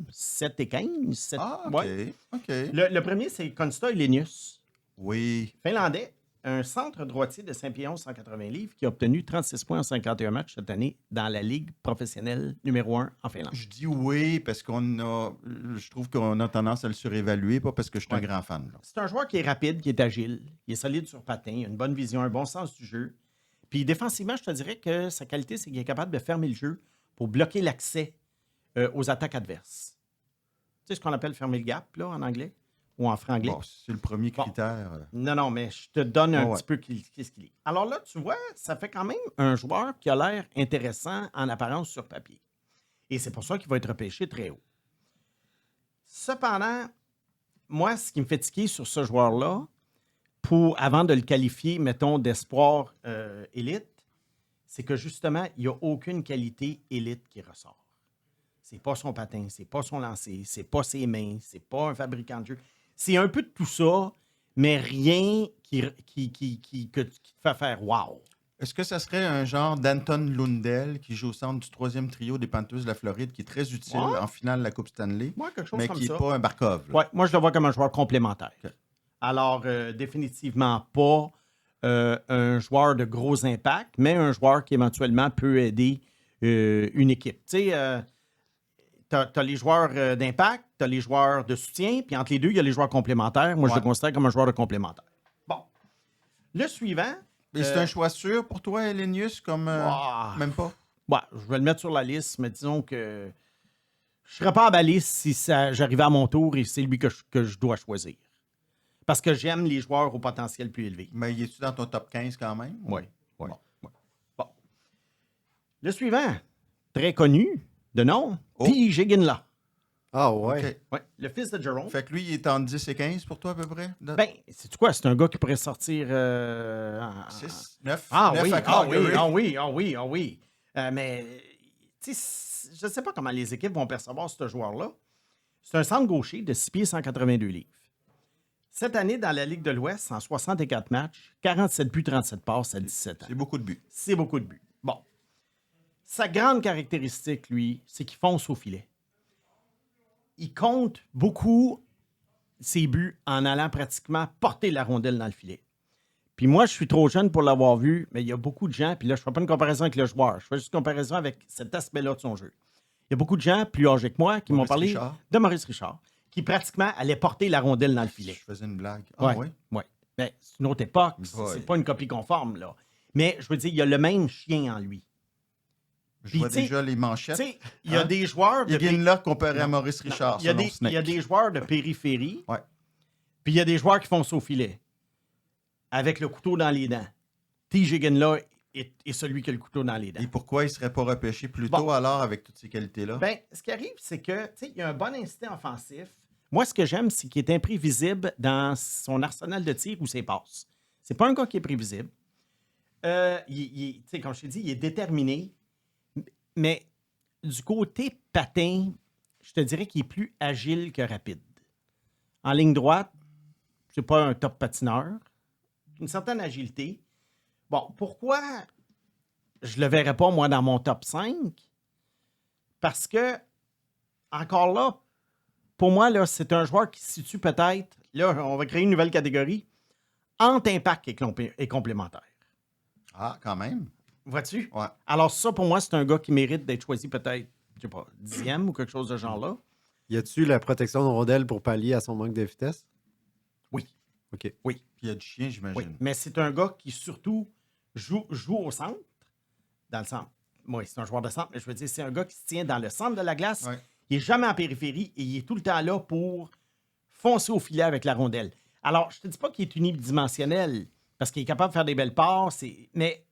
7 et 15. 7, Ah, OK. ouais. OK. Le premier, c'est Konsta Elenius, Oui. finlandais, un centre droitier de 5 pieds 11, 180 livres, qui a obtenu 36 points en 51 matchs cette année dans la Ligue professionnelle numéro 1 en Finlande. Je dis oui parce je trouve qu'on a tendance à le surévaluer, pas parce que je suis un grand fan. Là. C'est un joueur qui est rapide, qui est agile, il est solide sur patin, il a une bonne vision, un bon sens du jeu. Puis défensivement, je te dirais que sa qualité, c'est qu'il est capable de fermer le jeu pour bloquer l'accès aux attaques adverses. Tu sais ce qu'on appelle fermer le gap, là, en anglais ou en franglais? Bon, c'est le premier Bon. critère. Non, mais je te donne un Ouais. petit peu qu'est-ce qu'il est. Alors là, tu vois, ça fait quand même un joueur qui a l'air intéressant en apparence sur papier. Et c'est pour ça qu'il va être repêché très haut. Cependant, moi, ce qui me fait tiquer sur ce joueur-là, avant de le qualifier, mettons, d'espoir élite, c'est que justement, il n'y a aucune qualité élite qui ressort. C'est pas son patin, c'est pas son lancer, c'est pas ses mains, c'est pas un fabricant de jeu. C'est un peu de tout ça, mais rien qui te fait faire « wow ». Est-ce que ça serait un genre d'Anton Lundell qui joue au centre du 3e trio des Panthers de la Floride, qui est très utile Ouais. en finale de la Coupe Stanley, Moi, quelque chose mais comme qui ça. n'est pas un Barkov? là? Ouais, moi, je le vois comme un joueur complémentaire. OK. Alors, définitivement pas un joueur de gros impact, mais un joueur qui éventuellement peut aider une équipe. Tu sais, tu as les joueurs d'impact, tu as les joueurs de soutien, puis entre les deux, il y a les joueurs complémentaires. Moi, je Ouais. le considère comme un joueur de complémentaire. Bon. Le suivant. Et c'est un choix sûr pour toi, Elenius, comme Ouah. même pas? Ouais, je vais le mettre sur la liste, mais disons que je ne serais pas emballé si j'arrivais à mon tour et c'est lui que je dois choisir. Parce que j'aime les joueurs au potentiel plus élevé. Mais il est-tu dans ton top 15 quand même? Oui. Bon. Bon. Le suivant, très connu de nom, Oh. T. Ginla. Ah ouais. OK. Ouais, le fils de Jerome. Fait que lui, il est entre 10 et 15 pour toi, à peu près? Ben, c'est quoi? C'est un gars qui pourrait sortir... 6, 9, Ah 9 oui, à ah Calgary. oui. Mais, tu sais, je ne sais pas comment les équipes vont percevoir ce joueur-là. C'est un centre gaucher de 6 pieds 182 livres. Cette année, dans la Ligue de l'Ouest, en 64 matchs, 47 buts, 37 passes à 17 ans. C'est beaucoup de buts. C'est beaucoup de buts. Bon. Sa grande caractéristique, lui, c'est qu'il fonce au filet. Il compte beaucoup ses buts en allant pratiquement porter la rondelle dans le filet. Puis moi, je suis trop jeune pour l'avoir vu, mais il y a beaucoup de gens, puis là, je ne fais pas une comparaison avec le joueur, je fais juste une comparaison avec cet aspect-là de son jeu. Il y a beaucoup de gens plus âgés que moi qui m'ont parlé de Maurice Richard, qui pratiquement allait porter la rondelle dans le filet. Je faisais une blague. Ah oui? Oui. Mais c'est une autre époque, c'est pas une copie conforme, là. Mais je veux dire, il y a le même chien en lui. Je vois déjà les manchettes. Il y a des joueurs de... Il vient là comparé à Maurice Richard, il y a des joueurs de périphérie, ouais. Puis il y a des joueurs qui font ça au filet, avec le couteau dans les dents. T. Higgins-là est celui qui a le couteau dans les dents. Et pourquoi il ne serait pas repêché plus tôt alors avec toutes ces qualités-là? Bien, ce qui arrive, c'est que il y a un bon instinct offensif. Moi, ce que j'aime, c'est qu'il est imprévisible dans son arsenal de tir ou ses passes. C'est pas un gars qui est prévisible. Comme je t'ai dit, il est déterminé. Mais du côté patin, je te dirais qu'il est plus agile que rapide. En ligne droite, c'est pas un top patineur. Une certaine agilité. Bon, pourquoi je le verrais pas, moi, dans mon top 5? Parce que, encore là, pour moi, là, c'est un joueur qui se situe peut-être, là, on va créer une nouvelle catégorie, entre impact et complémentaire. Ah, quand même. Vois-tu? Ouais. Alors ça, pour moi, c'est un gars qui mérite d'être choisi peut-être, je sais pas, 10e ou quelque chose de genre-là. Y a-tu la protection de rondelle pour pallier à son manque de vitesse? Oui. OK. Oui. Puis il y a du chien, j'imagine. Oui. Mais c'est un gars qui surtout joue au centre, dans le centre. Oui, c'est un joueur de centre, mais je veux dire, c'est un gars qui se tient dans le centre de la glace. Ouais. Il n'est jamais en périphérie et il est tout le temps là pour foncer au filet avec la rondelle. Alors, je te dis pas qu'il est unidimensionnel parce qu'il est capable de faire des belles passes, mais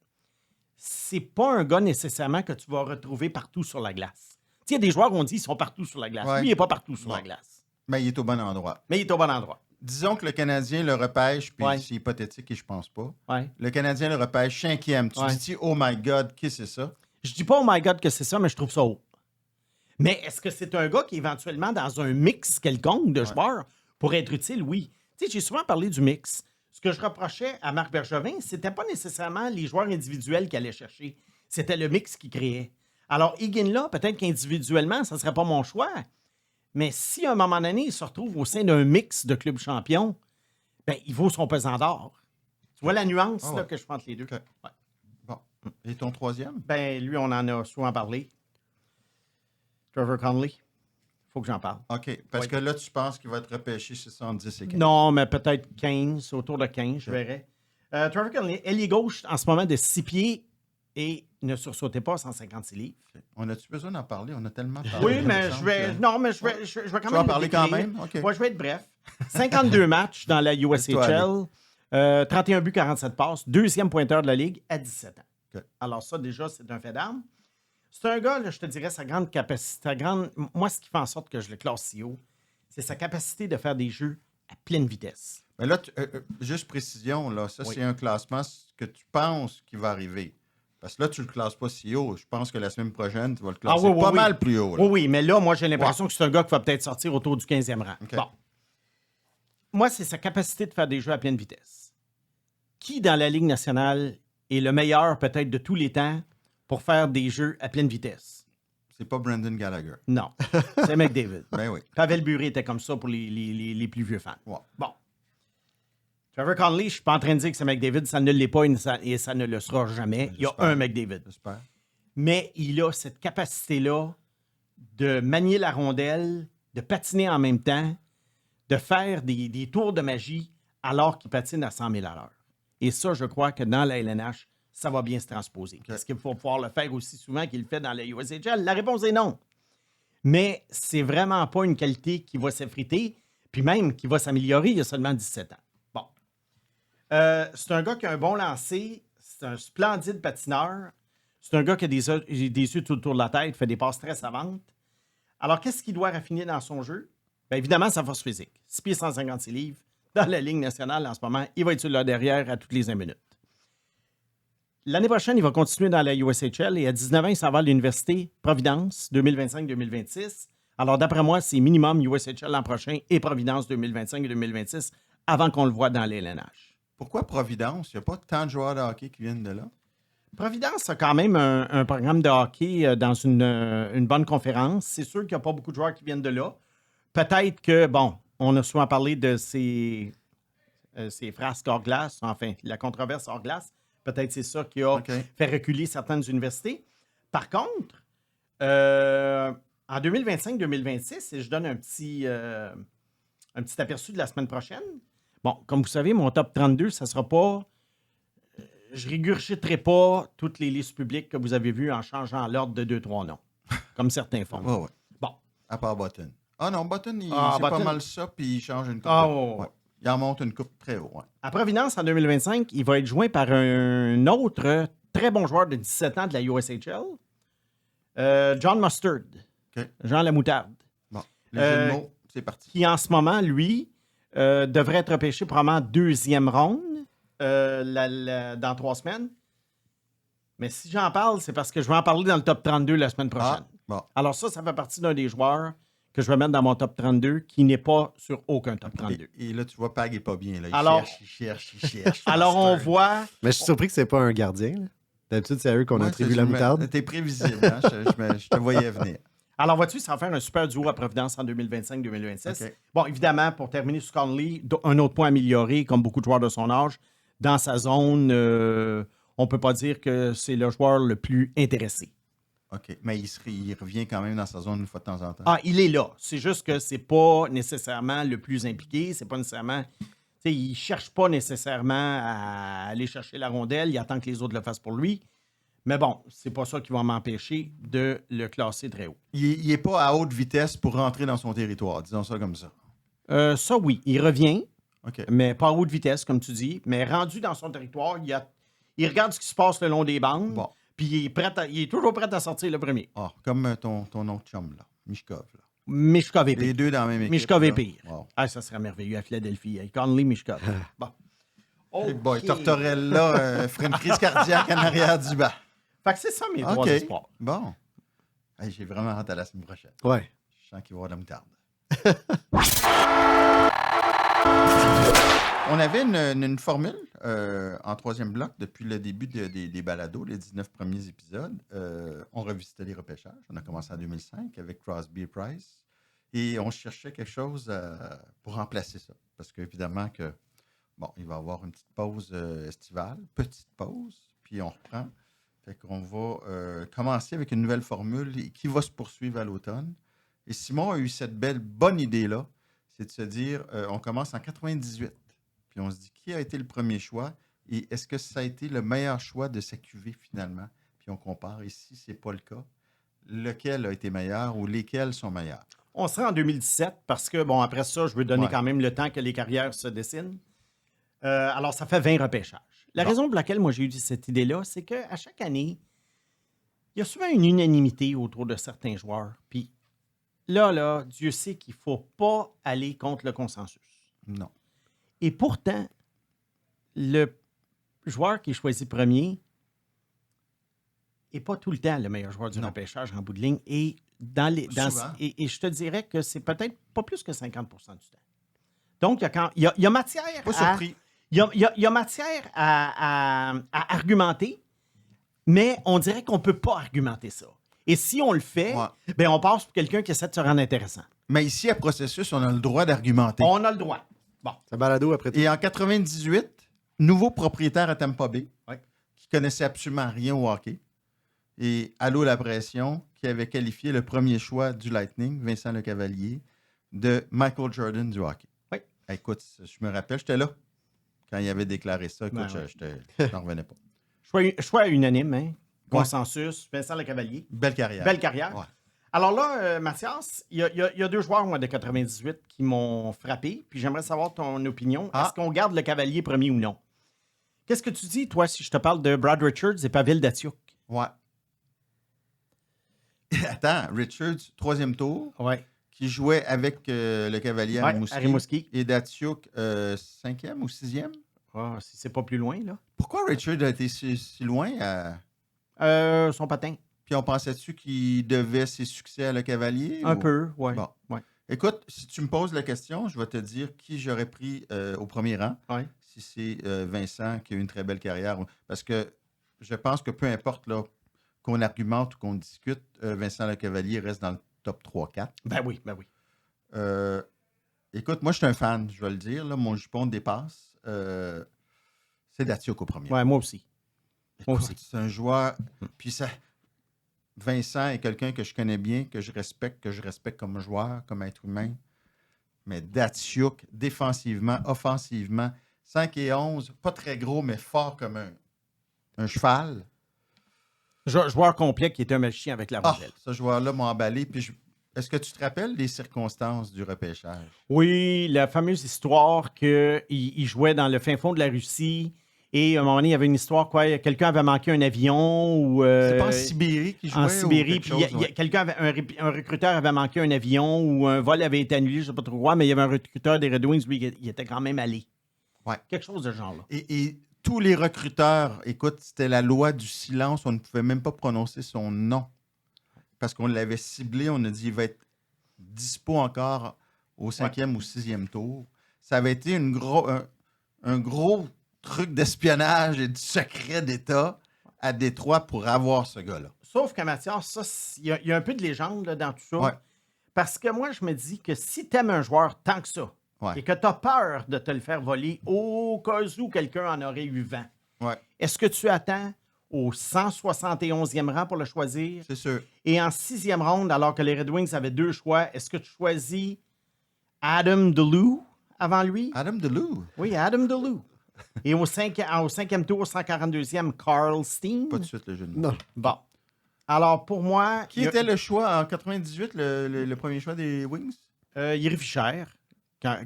c'est pas un gars nécessairement que tu vas retrouver partout sur la glace. Tu sais, il y a des joueurs, on dit, ils sont partout sur la glace. Ouais. Lui, il n'est pas partout sur la glace. Mais il est au bon endroit. Mais il est au bon endroit. Disons que le Canadien le repêche, puis Ouais. c'est hypothétique et je pense pas. Ouais. Le Canadien le repêche 5e. Tu Ouais. dis, oh my God, qu'est-ce que c'est ça? Je dis pas, oh my God, que c'est ça, mais je trouve ça haut. Mais est-ce que c'est un gars qui, éventuellement, dans un mix quelconque de joueurs, pourrait être utile? Oui. Tu sais, j'ai souvent parlé du mix. Ce que je reprochais à Marc Bergevin, c'était pas nécessairement les joueurs individuels qu'il allait chercher. C'était le mix qu'il créait. Alors, Higgins, là, peut-être qu'individuellement, ça serait pas mon choix. Mais si, à un moment donné, il se retrouve au sein d'un mix de clubs champions, ben, il vaut son pesant d'or. Tu vois la nuance là, que je prends entre les deux? Okay. Ouais. Bon. Et ton troisième? Ben, lui, on en a souvent parlé. Trevor Connolly. Faut que j'en parle. OK. Parce que là, tu penses qu'il va être repêché 70 et 15. Non, mais peut-être 15, autour de 15, je verrais. Trevor Connolly, ailier gauche, en ce moment, de 6 pieds et ne sursautez pas 156 livres. On a-tu besoin d'en parler? On a tellement parlé. Oui, mais je vais. Non, mais je vais quand Tu même. vas en parler quand décrire. même? OK. Ouais, je vais être bref. 52 matchs dans la USHL, 31 buts, 47 passes, deuxième pointeur de la Ligue à 17 ans. OK. Alors, ça, déjà, c'est un fait d'armes. C'est un gars, là, je te dirais, sa grande capacité. Moi, ce qui fait en sorte que je le classe si haut, c'est sa capacité de faire des jeux à pleine vitesse. Mais là, juste précision, là, ça, c'est un classement que tu penses qu'il va arriver. Parce que là, tu ne le classes pas si haut. Je pense que la semaine prochaine, tu vas le classer mal plus haut. Là. Oui, mais là, moi, j'ai l'impression que c'est un gars qui va peut-être sortir autour du 15e rang. Okay. Bon. Moi, c'est sa capacité de faire des jeux à pleine vitesse. Qui, dans la Ligue nationale, est le meilleur, peut-être, de tous les temps pour faire des jeux à pleine vitesse? C'est pas Brendan Gallagher. Non. C'est McDavid. Ben oui. Pavel Bure était comme ça pour les plus vieux fans. Ouais. Bon. Trevor Connolly, je ne suis pas en train de dire que c'est McDavid. Ça ne l'est pas et ça ne le sera jamais. Il y a un McDavid. J'espère. Mais il a cette capacité-là de manier la rondelle, de patiner en même temps, de faire des tours de magie alors qu'il patine à 100 000 à l'heure. Et ça, je crois que dans la LNH, ça va bien se transposer. Okay. Est-ce qu'il faut pouvoir le faire aussi souvent qu'il le fait dans la USHL? La réponse est non. Mais c'est vraiment pas une qualité qui va s'effriter, puis même qui va s'améliorer il y a seulement 17 ans. Bon. C'est un gars qui a un bon lancer, c'est un splendide patineur, c'est un gars qui a des yeux tout autour de la tête, fait des passes très savantes. Alors, qu'est-ce qu'il doit raffiner dans son jeu? Bien, évidemment, sa force physique. 6 pieds 156 livres. Dans la Ligue nationale, en ce moment, il va être là derrière à toutes les 1 minute. L'année prochaine, il va continuer dans la USHL et à 19 ans, il s'en va à l'Université Providence 2025-2026. Alors, d'après moi, c'est minimum USHL l'an prochain et Providence 2025 et 2026 avant qu'on le voit dans l'LNH. Pourquoi Providence? Il n'y a pas tant de joueurs de hockey qui viennent de là? Providence a quand même un programme de hockey dans une bonne conférence. C'est sûr qu'il n'y a pas beaucoup de joueurs qui viennent de là. Peut-être que, bon, on a souvent parlé de ces ses frasques hors glace, enfin, la controverse hors glace. Peut-être c'est ça qui a OK. fait reculer certaines universités. Par contre, en 2025-2026, et je donne un petit aperçu de la semaine prochaine. Bon, comme vous savez, mon top 32, ça ne sera pas... je régurgiterai pas toutes les listes publiques que vous avez vues en changeant l'ordre de 2-3 noms, comme certains font. Ouais. Bon. À part Button. Ah non, Button, c'est Button. pas mal ça, puis il change une coupe. Ah, Ouais. Il en monte une coupe très haut. Ouais. À Providence, en 2025, il va être joint par un autre très bon joueur de 17 ans de la USHL, John Mustard. OK. Jean Lamoutarde. Bon, les jeux de Euh, mots, c'est parti. Qui, en ce moment, lui, devrait être repêché probablement deuxième ronde dans 3 semaines. Mais si j'en parle, c'est parce que je vais en parler dans le top 32 la semaine prochaine. Bon. Alors ça fait partie d'un des joueurs que je vais mettre dans mon top 32 qui n'est pas sur aucun top 32. Et là, tu vois, Pag est pas bien. Là. Il Alors- cherche. Alors, on Mustard. voit... Mais je suis surpris que c'est pas un gardien. Là. D'habitude, c'est à eux qu'on Ouais, attribue c'est- la moutarde. T'es prévisible, hein? Je te voyais venir. Alors, vois-tu, ça va faire un super duo à Providence en 2025-2026. OK. Bon, évidemment, pour terminer sur Conley, un autre point amélioré, comme beaucoup de joueurs de son âge, dans sa zone, on ne peut pas dire que c'est le joueur le plus intéressé. OK. Mais il revient quand même dans sa zone une fois de temps en temps. Ah, il est là. C'est juste que c'est pas nécessairement le plus impliqué. C'est pas nécessairement... Tu sais, il cherche pas nécessairement à aller chercher la rondelle. Il attend que les autres le fassent pour lui. Mais bon, c'est pas ça qui va m'empêcher de le classer très haut. Il n'est pas à haute vitesse pour rentrer dans son territoire, disons ça comme ça. Ça, oui. Il revient, OK. mais pas à haute vitesse, comme tu dis. Mais rendu dans son territoire, il regarde ce qui se passe le long des bandes. Bon. Puis il est toujours prêt à sortir le premier. Ah, comme ton autre chum, là, Mishkov. Là. Mishkov est Les pire. deux dans la même équipe. Mishkov est là. pire. Wow. Ah, ça serait merveilleux à Philadelphie. Avec Conley, Mishkov. Bon. Hey boy, OK. Tortorella ferait une crise cardiaque en arrière du bas. Fait que c'est ça, mes trois OK. espoirs. Bon. Hey, j'ai vraiment hâte à la semaine prochaine. Ouais. Je sens qu'il va y avoir de la moutarde. On avait une formule en troisième bloc depuis le début des balados, les 19 premiers épisodes. On revisitait les repêchages. On a commencé en 2005 avec Crosby et Price. Et on cherchait quelque chose pour remplacer ça. Parce qu'évidemment que, bon, il va y avoir une petite pause estivale, petite pause, puis on reprend. Fait qu'on va commencer avec une nouvelle formule qui va se poursuivre à l'automne. Et Simon a eu cette bonne idée-là, c'est de se dire, on commence en 98. Puis on se dit, qui a été le premier choix et est-ce que ça a été le meilleur choix de sa cuvée finalement? Puis on compare. Et si ce n'est pas le cas, lequel a été meilleur ou lesquels sont meilleurs? On sera en 2017 parce que, bon, après ça, je veux donner Ouais. quand même le temps que les carrières se dessinent. Alors, ça fait 20 repêchages. La Bon. raison pour laquelle moi j'ai eu cette idée-là, c'est qu'à chaque année, il y a souvent une unanimité autour de certains joueurs. Puis là, Dieu sait qu'il ne faut pas aller contre le consensus. Non. Et pourtant, le joueur qui est choisi premier n'est pas tout le temps le meilleur joueur du Non. repêchage en bout de ligne. Et, Souvent. et je te dirais que c'est peut-être pas plus que 50 du temps. Donc, il y a matière Pas à... surpris. Il y a matière à argumenter, mais on dirait qu'on ne peut pas argumenter ça. Et si on le fait, Ouais. ben on passe pour quelqu'un qui essaie de se rendre intéressant. Mais ici, à Processus, on a le droit d'argumenter. On a le droit. Bon. Ça balado après tout. Et en 98, nouveau propriétaire à Tampa Bay, Ouais. qui connaissait absolument rien au hockey. Et Allô la pression, qui avait qualifié le premier choix du Lightning, Vincent Lecavalier, de Michael Jordan du hockey. Oui. Écoute, je me rappelle, j'étais là quand il avait déclaré ça. Écoute, Ben ouais. je n'en revenais pas. Choix unanime, hein? Consensus, Vincent Lecavalier. Belle carrière. Belle carrière. Ouais. Alors là, Mathias, il y a deux joueurs, moi, de 98 qui m'ont frappé, puis j'aimerais savoir ton opinion. Ah. Est-ce qu'on garde le Cavalier premier ou non? Qu'est-ce que tu dis, toi, si je te parle de Brad Richards et Pavel Datsyuk? Ouais. Attends, Richards, troisième tour, Ouais. qui jouait avec le Cavalier à Rimouski. à Rimouski. Et Datsyuk, cinquième ou sixième? Ah, si c'est pas plus loin, là. Pourquoi Richard a été si loin? Son patin. Puis on pensait-tu qu'il devait ses succès à Le Cavalier? Un ou- peu, ouais. Bon. Ouais. Écoute, si tu me poses la question, je vais te dire qui j'aurais pris au premier rang. Ouais. Si c'est Vincent qui a eu une très belle carrière. Parce que je pense que peu importe là, qu'on argumente ou qu'on discute, Vincent Lecavalier reste dans le top 3-4. Ben oui. Écoute, moi, je suis un fan, je vais le dire. Là, mon jupon dépasse. c'est Datsyuk au premier. Ouais, moi aussi. Moi Écoute, aussi. c'est un joueur. Puis ça. Vincent est quelqu'un que je connais bien, que je respecte comme joueur, comme être humain. Mais Datsyuk, défensivement, offensivement, 5 et 11, pas très gros, mais fort comme un cheval. Joueur complet qui était un magicien avec la Ah, rondelle. ce joueur-là m'a emballé. Puis est-ce que tu te rappelles des circonstances du repêchage? Oui, la fameuse histoire qu'il jouait dans le fin fond de la Russie et à un moment donné, il y avait une histoire, quoi, quelqu'un avait manqué un avion ou... C'est pas en Sibérie qu'il jouait? En Sibérie, ou puis quelque chose, ouais. un recruteur avait manqué un avion ou un vol avait été annulé, je ne sais pas trop quoi, mais il y avait un recruteur des Red Wings, lui, il était quand même allé. Ouais. Quelque chose de ce genre-là. Et tous les recruteurs, écoute, c'était la loi du silence. On ne pouvait même pas prononcer son nom. Parce qu'on l'avait ciblé. On a dit il va être dispo encore au 5e ou 6e tour. Ça avait été un gros truc d'espionnage et de secret d'État à Détroit pour avoir ce gars-là. Sauf que Mathias, ça, il y a un peu de légende là, dans tout ça. Ouais. Parce que moi, je me dis que si tu aimes un joueur tant que ça, Ouais. et que tu as peur de te le faire voler au cas où quelqu'un en aurait eu vent, Ouais, est-ce que tu attends au 171e rang pour le choisir? c'est sûr. Et en 6e ronde, alors que les Red Wings avaient 2 choix, est-ce que tu choisis Adam DeLue avant lui? Adam DeLue. Oui, Adam DeLue. Et au 5e tour, 142e, Carl Steen. Pas tout de suite le jeune. Non. Bon. Alors, pour moi... Qui était le choix en 98, le premier choix des Wings? Yuri Fischer, qui a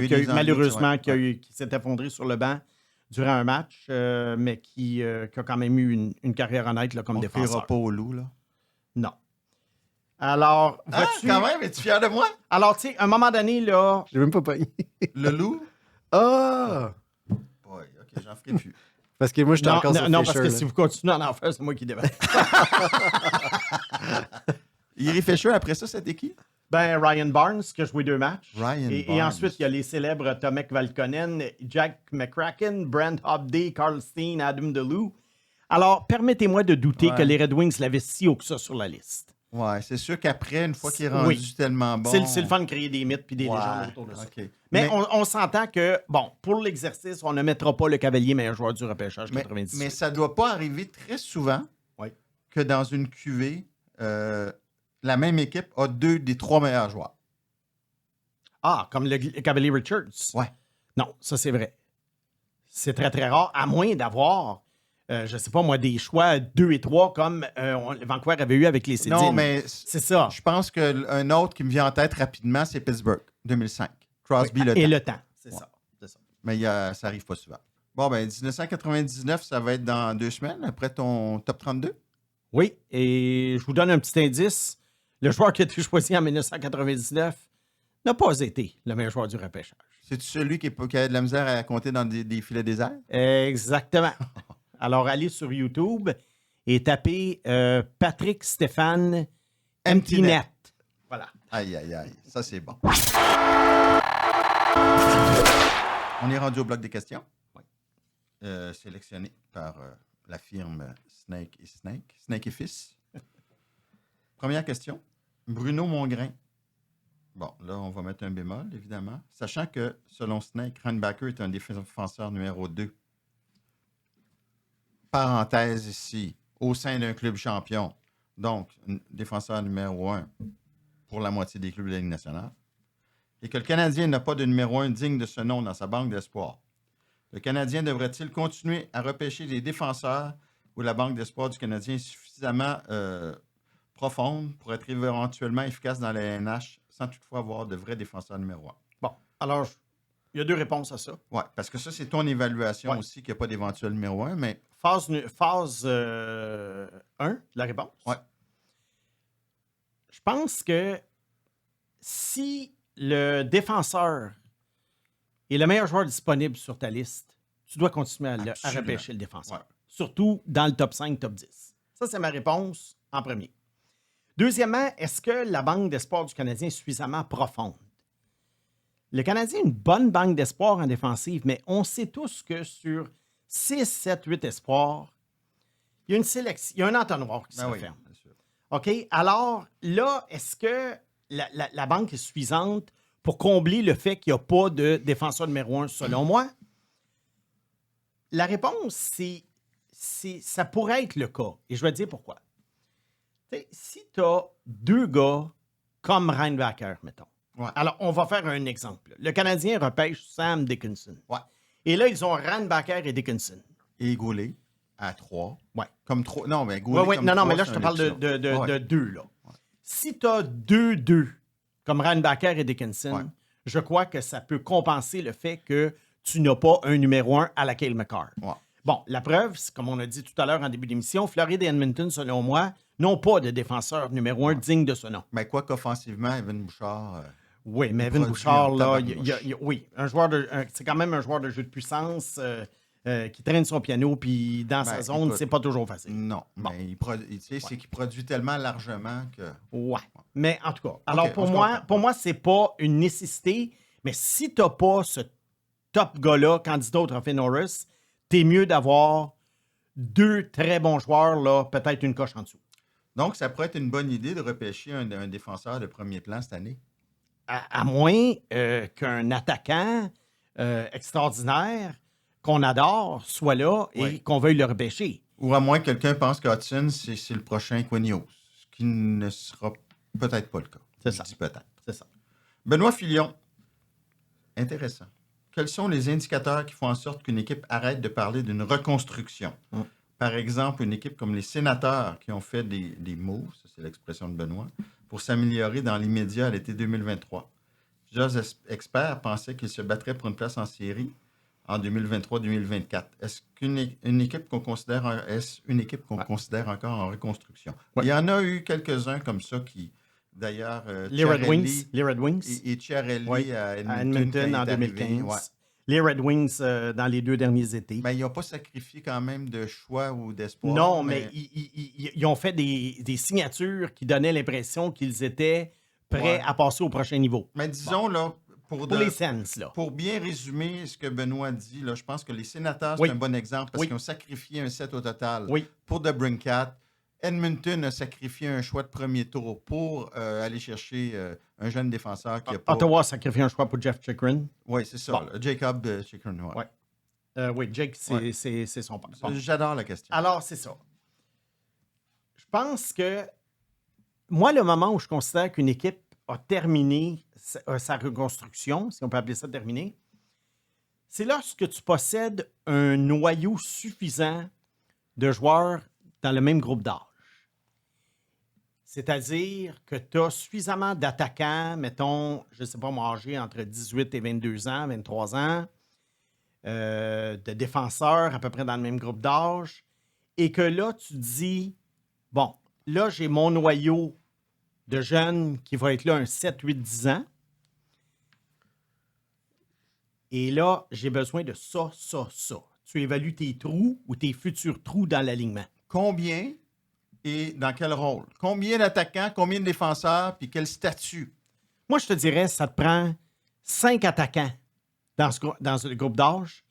eu des ennuis, malheureusement, ouais. qui s'est effondré sur le banc durant un match, mais qui a quand même eu une carrière honnête là, comme On ne défenseur. criera pas au loup, là. Non. Alors, Ah, vois-tu... quand même, es-tu fier de moi? Alors, tu sais, à un moment donné, là... J'ai même pas pogné. Le loup? Ah! Boy, OK, j'en ferai plus. Parce que moi, j'étais Non, encore sur non, Fisher, parce que là. si vous continuez à en faire, c'est moi qui débat. Yuri Fischer, après ça, c'était qui? Ben, Ryan Barnes, qui a joué 2 matchs. Ryan Et Barnes. ensuite, il y a les célèbres Tomek Valkonen, Jack McCracken, Brent Hobday, Carl Steen, Adam DeLue. Alors, permettez-moi de douter Ouais. que les Red Wings l'avaient si haut que ça sur la liste. Ouais, c'est sûr qu'après, une fois qu'il est rendu Oui. tellement bon... C'est le fun de créer des mythes puis des Ouais, légendes autour de ça. OK. Mais on s'entend que, bon, pour l'exercice, on ne mettra pas le cavalier meilleur joueur du repêchage mais 98. ça ne doit pas arriver très souvent Oui. que dans une cuvée, la même équipe a 2 des 3 meilleurs joueurs. Ah, comme le cavalier Richards. Ouais. Non, ça c'est vrai. C'est très, très rare, à moins d'avoir, je sais pas moi, des choix 2 et 3 comme Vancouver avait eu avec les Cédines. Non, mais C'est ça. je pense qu'un autre qui me vient en tête rapidement, c'est Pittsburgh, 2005. Crosby, Oui, le et temps. le temps, c'est Ouais. ça. C'est ça. Mais ça n'arrive pas souvent. Bon, ben 1999, ça va être dans 2 semaines, après ton top 32. Oui, et je vous donne un petit indice. Le joueur qui a été choisi en 1999 n'a pas été le meilleur joueur du repêchage. C'est-tu celui qui a de la misère à compter dans des filets déserts? Exactement. Alors, allez sur YouTube et tapez Patrick Stéphane Empty Net. Voilà. Aïe, aïe, aïe. Ça, c'est bon. On est rendu au bloc des questions. Oui. Sélectionné par la firme Snake et Fils. Première question. Bruno Mongrain. Bon, là, on va mettre un bémol, évidemment. Sachant que, selon Snake, Reinbacker est un défenseur numéro 2. Parenthèse ici, au sein d'un club champion. Donc, défenseur numéro 1 pour la moitié des clubs de la Ligue nationale. Et que le Canadien n'a pas de numéro 1 digne de ce nom dans sa banque d'espoir. Le Canadien devrait-il continuer à repêcher des défenseurs où la banque d'espoir du Canadien est suffisamment profonde pour être éventuellement efficace dans la NH sans toutefois avoir de vrais défenseurs numéro 1? Bon, alors, il y a 2 réponses à ça. Oui, parce que ça, c'est ton évaluation Ouais. aussi qu'il n'y a pas d'éventuel numéro 1, mais Phase 1, la réponse. Ouais. Je pense que si le défenseur est le meilleur joueur disponible sur ta liste, tu dois continuer à Absolument. repêcher le défenseur. Ouais. Surtout dans le top 5, top 10. Ça, c'est ma réponse en premier. Deuxièmement, est-ce que la banque d'espoir du Canadien est suffisamment profonde? Le Canadien a une bonne banque d'espoir en défensive, mais on sait tous que sur 6, 7, 8 espoirs, il y a une sélection, il y a un entonnoir qui se ben oui, referme. bien sûr. OK? Alors, là, est-ce que la banque est suffisante pour combler le fait qu'il n'y a pas de défenseur numéro 1, selon moi? La réponse, ça pourrait être le cas. Et je vais te dire pourquoi. T'sais, si tu as deux gars comme Reinbacher, mettons. Ouais. Alors, on va faire un exemple. Le Canadien repêche Sam Dickinson. Ouais. Et là, ils ont Reinbacher et Dickinson. Et Goulet à 3. Ouais. Comme 3. Non, mais Goulet comme Non, 3, mais là, c'est je te un parle option. de deux, là. Si tu as 2-2, comme Reinbacher et Dickinson, je crois que ça peut compenser le fait que tu n'as pas un numéro 1 à la Cale Makar. Ouais. Bon, la preuve, c'est comme on a dit tout à l'heure en début d'émission, Floride et Edmonton, selon moi, n'ont pas de défenseur numéro 1 digne de ce nom. Mais quoi qu'offensivement, Evan Bouchard. Oui, mais Evan produit Bouchard, en là, tabarnouche. oui, c'est quand même un joueur de jeu de puissance qui traîne son piano, puis dans sa zone, écoute, c'est pas toujours facile. Non, mais c'est qu'il produit tellement largement que. Ouais. Mais en tout cas, alors on se comprend. pour moi, c'est pas une nécessité, mais si t'as pas ce top gars-là, candidat au Trophée Norris, t'es mieux d'avoir deux très bons joueurs, là, peut-être une coche en dessous. Donc, ça pourrait être une bonne idée de repêcher un défenseur de premier plan cette année. À moins qu'un attaquant extraordinaire qu'on adore soit là et qu'on veuille le repêcher. Ou à moins que quelqu'un pense que Hudson, c'est le prochain Quinios, ce qui ne sera peut-être pas le cas. C'est Je ça. dis peut-être. C'est ça. Benoît Filion, intéressant. Quels sont les indicateurs qui font en sorte qu'une équipe arrête de parler d'une reconstruction? Par exemple, une équipe comme les Sénateurs qui ont fait des moves, ça c'est l'expression de Benoît, pour s'améliorer dans l'immédiat à l'été 2023. Plusieurs experts pensaient qu'ils se battraient pour une place en série en 2023-2024. Est-ce une équipe qu'on considère encore en reconstruction? Ouais. Il y en a eu quelques-uns comme ça qui, d'ailleurs, Les Red Wings. et Chiarelli à Edmonton quand il en est arrivé. 2015. Ouais. Les Red Wings dans les 2 derniers étés. Mais ils n'ont pas sacrifié quand même de choix ou d'espoir. Non, mais ils ont fait des signatures qui donnaient l'impression qu'ils étaient prêts à passer au prochain niveau. Mais disons, là, Pour les Sens, là. pour bien résumer ce que Benoît dit, là, je pense que les Sénateurs, c'est Oui. un bon exemple parce Oui. qu'ils ont sacrifié un set au total Oui. pour DeBrincat. Edmonton a sacrifié un choix de premier tour pour aller chercher un jeune défenseur qui a pas... Ottawa a sacrifié un choix pour Jeff Chikrin. Oui, c'est ça. Bon. là, Jacob Chikrin. Ouais. Ouais. Oui, Jake, c'est son père. Bon. J'adore la question. Alors, c'est ça. Je pense que, moi, le moment où je considère qu'une équipe a terminé sa reconstruction, si on peut appeler ça terminé, c'est lorsque tu possèdes un noyau suffisant de joueurs dans le même groupe d'âge. C'est-à-dire que tu as suffisamment d'attaquants, mettons, je ne sais pas moi, âgés entre 18 et 22 ans, 23 ans, de défenseurs à peu près dans le même groupe d'âge, et que là, tu dis, bon, là, j'ai mon noyau de jeunes qui va être là un 7, 8, 10 ans. Et là, j'ai besoin de ça. Tu évalues tes trous ou tes futurs trous dans l'alignement. Combien et dans quel rôle? Combien d'attaquants, combien de défenseurs, puis quel statut? Moi, je te dirais, ça te prend 5 attaquants dans ce groupe d'âge,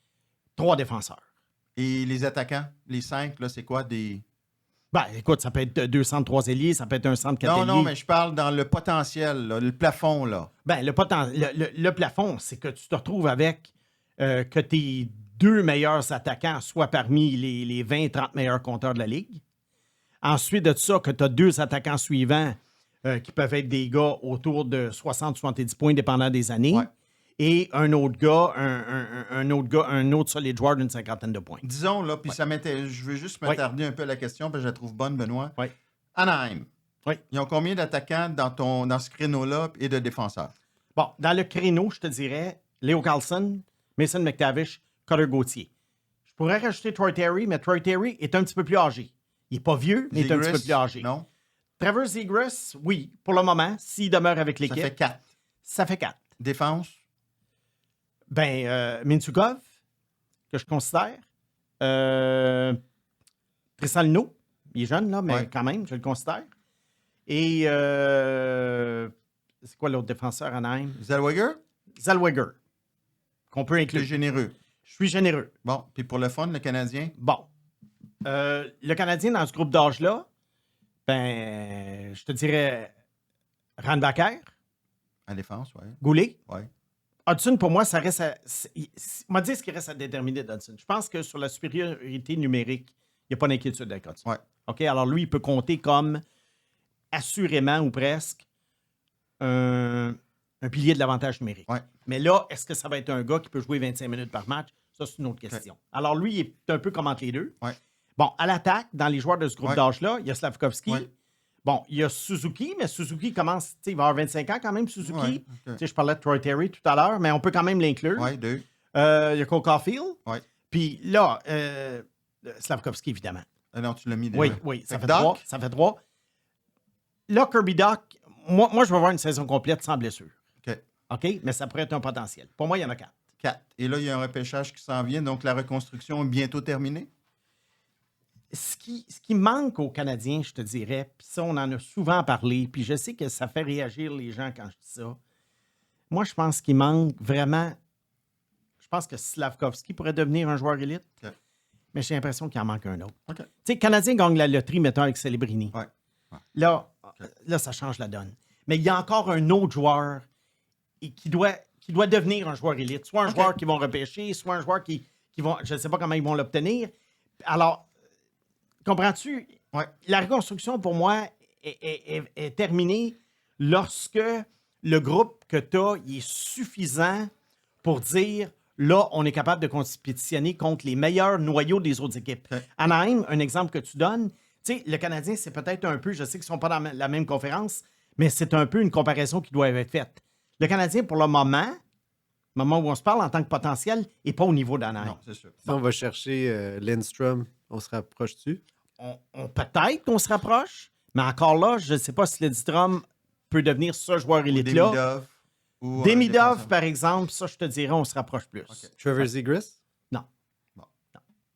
3 défenseurs. Et les attaquants, les 5, là, c'est quoi des... Ben, écoute, ça peut être 2 centres, 3 ailiers, ça peut être un centre, 4 ailiers. Non, mais je parle dans le potentiel, là, le plafond, là. Ben, le plafond, c'est que tu te retrouves avec que tes 2 meilleurs attaquants soient parmi les 20-30 meilleurs compteurs de la Ligue. Ensuite de ça, que tu as 2 attaquants suivants qui peuvent être des gars autour de 60-70 points, dépendant des années. Ouais. Et un autre gars, un autre solide joueur d'une 50aine de points. Disons, là, puis je veux juste m'attarder un peu à la question, parce que je la trouve bonne, Benoît. Oui. Anaheim. Oui. Ils ont combien d'attaquants dans ce créneau-là et de défenseurs? Bon, dans le créneau, je te dirais Leo Carlson, Mason McTavish, Cutter Gauthier. Je pourrais rajouter Troy Terry, mais Troy Terry est un petit peu plus âgé. Il n'est pas vieux, mais il est un petit peu plus âgé. Non? Trevor Zegras, oui, pour le moment, s'il demeure avec Ça l'équipe. fait 4. Ça fait 4. Défense? Ben, Mintsukov, que je considère. Tristan Luneau, il est jeune, là, mais quand même, je le considère. Et c'est quoi l'autre défenseur, Anaheim? Zellweger? Zellweger, qu'on peut Tu es inclure. généreux. Je suis généreux. Bon, puis pour le fun, le Canadien? Bon. Le Canadien, dans ce groupe d'âge-là, ben, je te dirais Reinbacher, En défense, oui. Goulet. Oui. Hudson, pour moi, ça reste on m'a dit ce qui reste à déterminer d'Hudson. Je pense que sur la supériorité numérique, il n'y a pas d'inquiétude avec Hudson. Ouais. OK? Alors, lui, il peut compter comme assurément ou presque un pilier de l'avantage numérique. Ouais. Mais là, est-ce que ça va être un gars qui peut jouer 25 minutes par match? Ça, c'est une autre question. Alors, lui, il est un peu comme entre les deux. Ouais. Bon, à l'attaque, dans les joueurs de ce groupe Ouais. d'âge-là, il y a Slavkovski. Ouais. Bon, il y a Suzuki, mais Suzuki commence, tu sais, il va avoir 25 ans quand même, Suzuki. Ouais, ok. Tu sais, je parlais de Troy Terry tout à l'heure, mais on peut quand même l'inclure. Oui, 2. Il y a Cole Caulfield. Oui. Puis là, Slavkovski, évidemment. Non, tu l'as mis déjà. Oui, ça Fait fait que 3. Doc? Ça fait 3. Là, Kirby Doc, moi, je vais voir une saison complète sans blessure. OK. OK? Mais ça pourrait être un potentiel. Pour moi, il y en a 4. 4. Et là, il y a un repêchage qui s'en vient, donc la reconstruction est bientôt terminée. Ce qui manque aux Canadiens, je te dirais, puis ça, on en a souvent parlé, puis je sais que ça fait réagir les gens quand je dis ça. Moi, je pense qu'il manque vraiment... Je pense que Slavkovski pourrait devenir un joueur élite, OK. mais j'ai l'impression qu'il en manque un autre. OK. Tu sais, le Canadien gagne la loterie, mettons, avec Celebrini. Ouais. Là, ça change la donne. Mais il y a encore un autre joueur qui doit devenir un joueur élite. Soit un OK. joueur qu'ils vont repêcher, soit un joueur qui vont... Je ne sais pas comment ils vont l'obtenir. Alors, comprends-tu? Ouais. La reconstruction, pour moi, est terminée lorsque le groupe que tu as est suffisant pour dire, là, on est capable de compétitionner contre les meilleurs noyaux des autres équipes. OK. Anaheim, un exemple que tu donnes, tu sais, le Canadien, c'est peut-être un peu, je sais qu'ils ne sont pas dans la même conférence, mais c'est un peu une comparaison qui doit être faite. Le Canadien, pour le moment où on se parle en tant que potentiel, n'est pas au niveau d'Anaheim. Non, c'est sûr. Si on va chercher Lindstrom, on se rapproche-tu? Peut-être qu'on se rapproche, mais encore là, je ne sais pas si Lidstrom peut devenir ce joueur élite-là. Demidov. ou, Demidov, défenseur. par exemple, ça, je te dirais, on se rapproche plus. OK. Trevor Zegras? Non.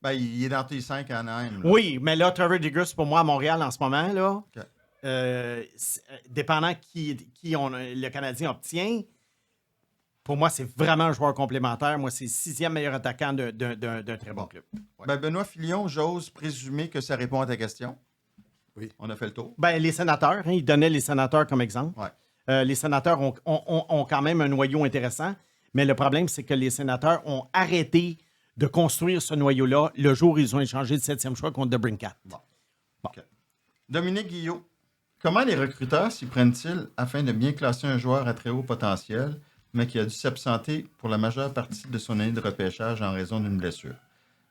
Ben, il est dans tes 5 à Anaheim. là. Oui, mais là, Trevor Zegras, pour moi, à Montréal, en ce moment, là, OK. dépendant qui le Canadien obtient, pour moi, c'est vraiment un joueur complémentaire. Moi, c'est le 6e meilleur attaquant d'un très bon club. Ouais. Ben, Benoît Filion, j'ose présumer que ça répond à ta question. Oui. On a fait le tour. Ben, les sénateurs, il donnait les sénateurs comme exemple. Ouais. Les sénateurs ont quand même un noyau intéressant, mais le problème, c'est que les sénateurs ont arrêté de construire ce noyau-là le jour où ils ont échangé le 7e choix contre DeBrincat. Bon. OK. Dominique Guillot, comment les recruteurs s'y prennent-ils afin de bien classer un joueur à très haut potentiel, mais qui a dû s'absenter pour la majeure partie de son année de repêchage en raison d'une blessure?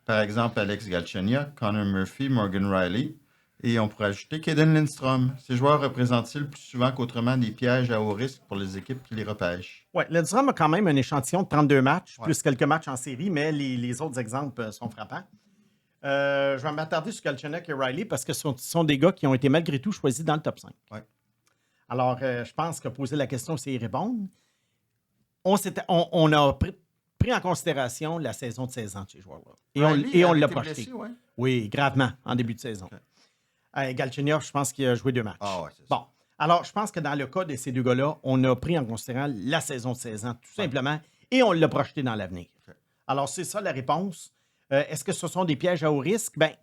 Par exemple, Alex Galchenyuk, Connor Murphy, Morgan Riley, et on pourrait ajouter Kaden Lindstrom. Ces joueurs représentent-ils plus souvent qu'autrement des pièges à haut risque pour les équipes qui les repêchent? Oui, Lindstrom a quand même un échantillon de 32 matchs, Ouais. plus quelques matchs en série, mais les autres exemples sont frappants. Je vais m'attarder sur Galchenyuk et Riley parce que ce sont des gars qui ont été malgré tout choisis dans le top 5. Ouais. Alors, je pense que poser la question, c'est y répondre. On a pris en considération la saison de 16 ans de ces joueurs-là. Et on l'a projeté. Blessé, ouais. Oui, gravement, en début de saison. Galchenyuk, je pense qu'il a joué 2 matchs. Ah ouais, c'est ça. Bon, alors je pense que dans le cas de ces deux gars-là, on a pris en considération la saison de 16 ans, tout simplement, et on l'a projeté dans l'avenir. OK. Alors, c'est ça la réponse. Est-ce que ce sont des pièges à haut risque? Bien,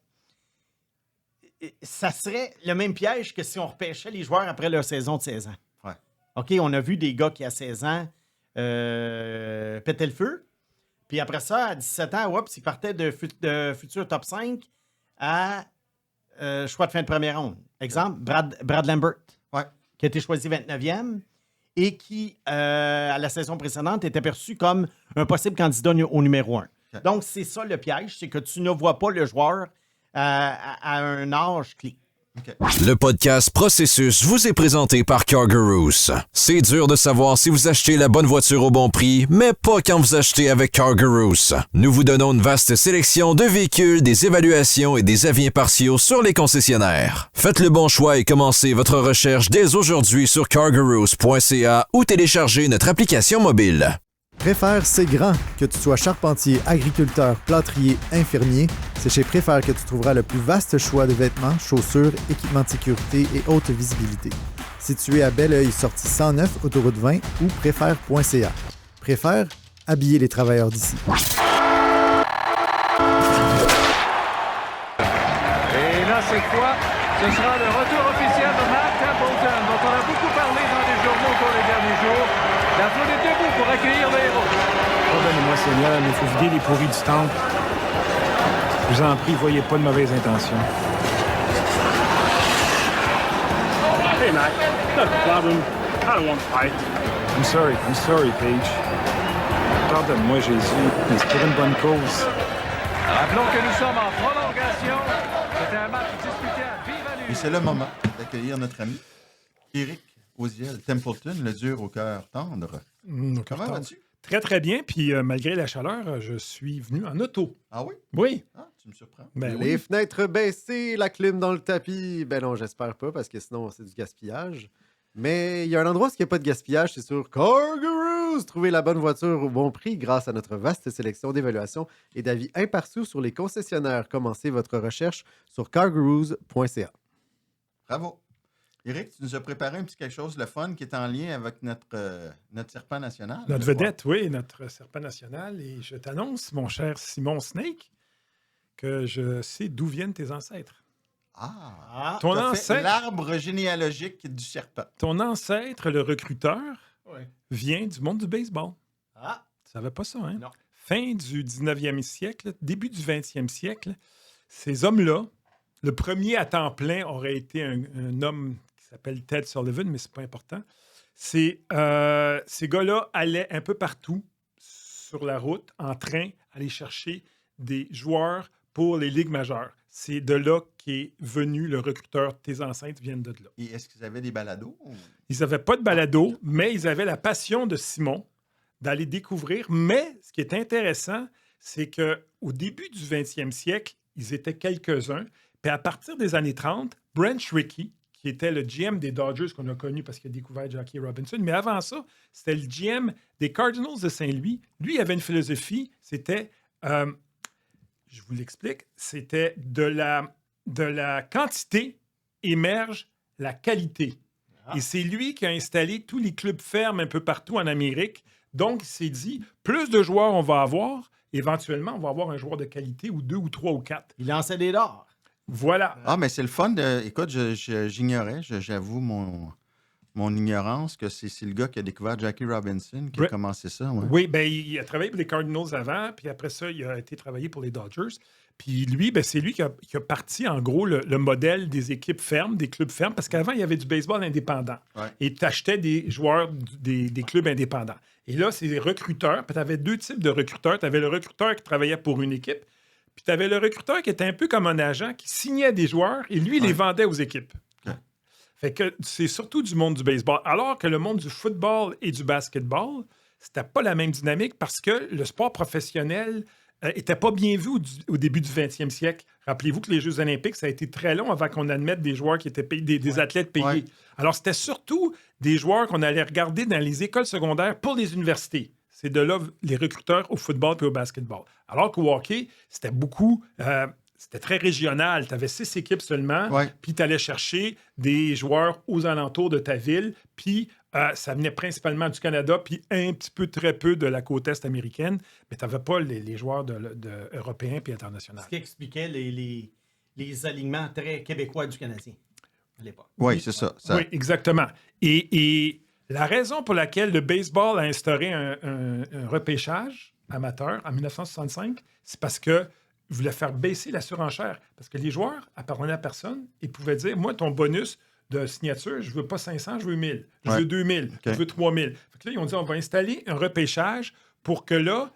ça serait le même piège que si on repêchait les joueurs après leur saison de 16 ans. Ouais. OK, on a vu des gars qui, à 16 ans, pétaient le feu. Puis après ça, à 17 ans, oups, ils partaient de futur top 5 à choix de fin de première ronde. Exemple, Brad Lambert, Ouais. qui a été choisi 29e et qui, à la saison précédente, était perçu comme un possible candidat au numéro 1. OK. Donc, c'est ça le piège, c'est que tu ne vois pas le joueur à un âge clé. OK. Le podcast Processus vous est présenté par Cargarus. C'est dur de savoir si vous achetez la bonne voiture au bon prix, mais pas quand vous achetez avec Cargarus. Nous vous donnons une vaste sélection de véhicules, des évaluations et des avis impartiaux sur les concessionnaires. Faites le bon choix et commencez votre recherche dès aujourd'hui sur cargarus.ca ou téléchargez notre application mobile. Préfère, c'est grand. Que tu sois charpentier, agriculteur, plâtrier, infirmier, c'est chez Préfère que tu trouveras le plus vaste choix de vêtements, chaussures, équipements de sécurité et haute visibilité. Situé à Belleuil, sortie 109, autoroute 20 ou préfère.ca. Préfère, habiller les travailleurs d'ici. Et là, c'est quoi? Ce sera le retour officiel de Matt Templeton, dont on a beaucoup parlé dans les journaux pour les derniers jours. La foule est debout pour accueillir le héros. Pardonnez-moi, Seigneur, mais il faut vider les pourris du temple. Je vous en prie, voyez pas de mauvaises intentions. Hey, Mac. No problem. I don't want to fight. I'm sorry, Paige. Pardonne-moi, Jésus, mais c'est pour une bonne cause. Rappelons que nous sommes en prolongation. C'était un match disputé à vive allure. Et c'est le moment d'accueillir notre ami Éric Oziel Templeton, le dur au cœur tendre. Comment vas-tu? Très, très bien. Puis malgré la chaleur, je suis venu en auto. Ah oui? Oui. Ah, tu me surprends. Ben Les oui. fenêtres baissées, la clim dans le tapis. Ben non, j'espère pas, parce que sinon, c'est du gaspillage. Mais il y a un endroit où il n'y a pas de gaspillage, c'est sur CarGurus. Trouvez la bonne voiture au bon prix grâce à notre vaste sélection d'évaluations et d'avis impartiaux sur les concessionnaires. Commencez votre recherche sur cargurus.ca. Bravo. Éric, tu nous as préparé un petit quelque chose de fun qui est en lien avec notre serpent national. Notre vedette, oui, notre serpent national. Et je t'annonce, mon cher Simon Snake, que je sais d'où viennent tes ancêtres. Ah! Ton T'as fait ancêtre, l'arbre généalogique du serpent. ton ancêtre, le recruteur, Ouais. vient du monde du baseball. Ah, Tu savais pas ça, hein? Non. Fin du 19e siècle, début du 20e siècle, ces hommes-là, le premier à temps plein aurait été un homme qui s'appelle Ted Sullivan, mais c'est pas important. Ces gars-là allaient un peu partout sur la route, en train, aller chercher des joueurs pour les ligues majeures. C'est de là qu'est venu le recruteur. Tes ancêtres viennent de là. Et est-ce qu'ils avaient des balados? Ils n'avaient pas de balado, mais ils avaient la passion de Simon d'aller découvrir. Mais ce qui est intéressant, c'est qu'au début du 20e siècle, ils étaient quelques-uns. Puis à partir des années 30, Branch Rickey, qui était le GM des Dodgers qu'on a connu parce qu'il a découvert Jackie Robinson, mais avant ça, c'était le GM des Cardinals de Saint-Louis. Lui, il avait une philosophie, c'était, je vous l'explique, c'était de la quantité émerge la qualité. Et c'est lui qui a installé tous les clubs fermes un peu partout en Amérique. Donc, il s'est dit, plus de joueurs on va avoir, éventuellement, on va avoir un joueur de qualité ou 2 ou 3 ou 4. il lançait des dards. Voilà. Ah, mais c'est le fun. Écoute, j'ignorais, j'avoue mon ignorance, que c'est le gars qui a découvert Jackie Robinson qui a commencé ça. Ouais. Oui, ben, il a travaillé pour les Cardinals avant, puis après ça, il a été travaillé pour les Dodgers. Puis lui, ben, c'est lui qui a parti, en gros, le modèle des équipes fermes, des clubs fermes, parce qu'avant, il y avait du baseball indépendant. Ouais. Et tu achetais des joueurs des clubs indépendants. Et là, c'est des recruteurs. Puis tu avais deux types de recruteurs. Tu avais le recruteur qui travaillait pour une équipe, puis tu avais le recruteur qui était un peu comme un agent qui signait des joueurs et lui, il les vendait aux équipes. Ouais. Fait que c'est surtout du monde du baseball. Alors que le monde du football et du basketball, c'était pas la même dynamique parce que le sport professionnel n'était pas bien vu au début du 20e siècle. Rappelez-vous que les Jeux olympiques, ça a été très long avant qu'on admette des joueurs qui étaient payés, des athlètes payés. Ouais. Alors, c'était surtout des joueurs qu'on allait regarder dans les écoles secondaires pour les universités. C'est de là les recruteurs au football et au basketball. Alors qu'au hockey, c'était beaucoup... c'était très régional. Tu avais 6 équipes seulement, Ouais. puis tu allais chercher des joueurs aux alentours de ta ville, puis ça venait principalement du Canada, puis un petit peu, très peu de la côte est américaine, mais tu n'avais pas les joueurs européens puis internationaux. Ce qui expliquait les alignements très québécois du Canadien à l'époque. Oui, c'est ça. Oui, exactement. Et la raison pour laquelle le baseball a instauré un repêchage amateur en 1965, c'est parce que voulait faire baisser la surenchère. Parce que les joueurs appartenaient à personne et pouvaient dire, moi, ton bonus de signature, je veux pas 500, je veux 1000. Je veux 2000, je veux 3000. Fait que là, ils ont dit, on va installer un repêchage pour que là,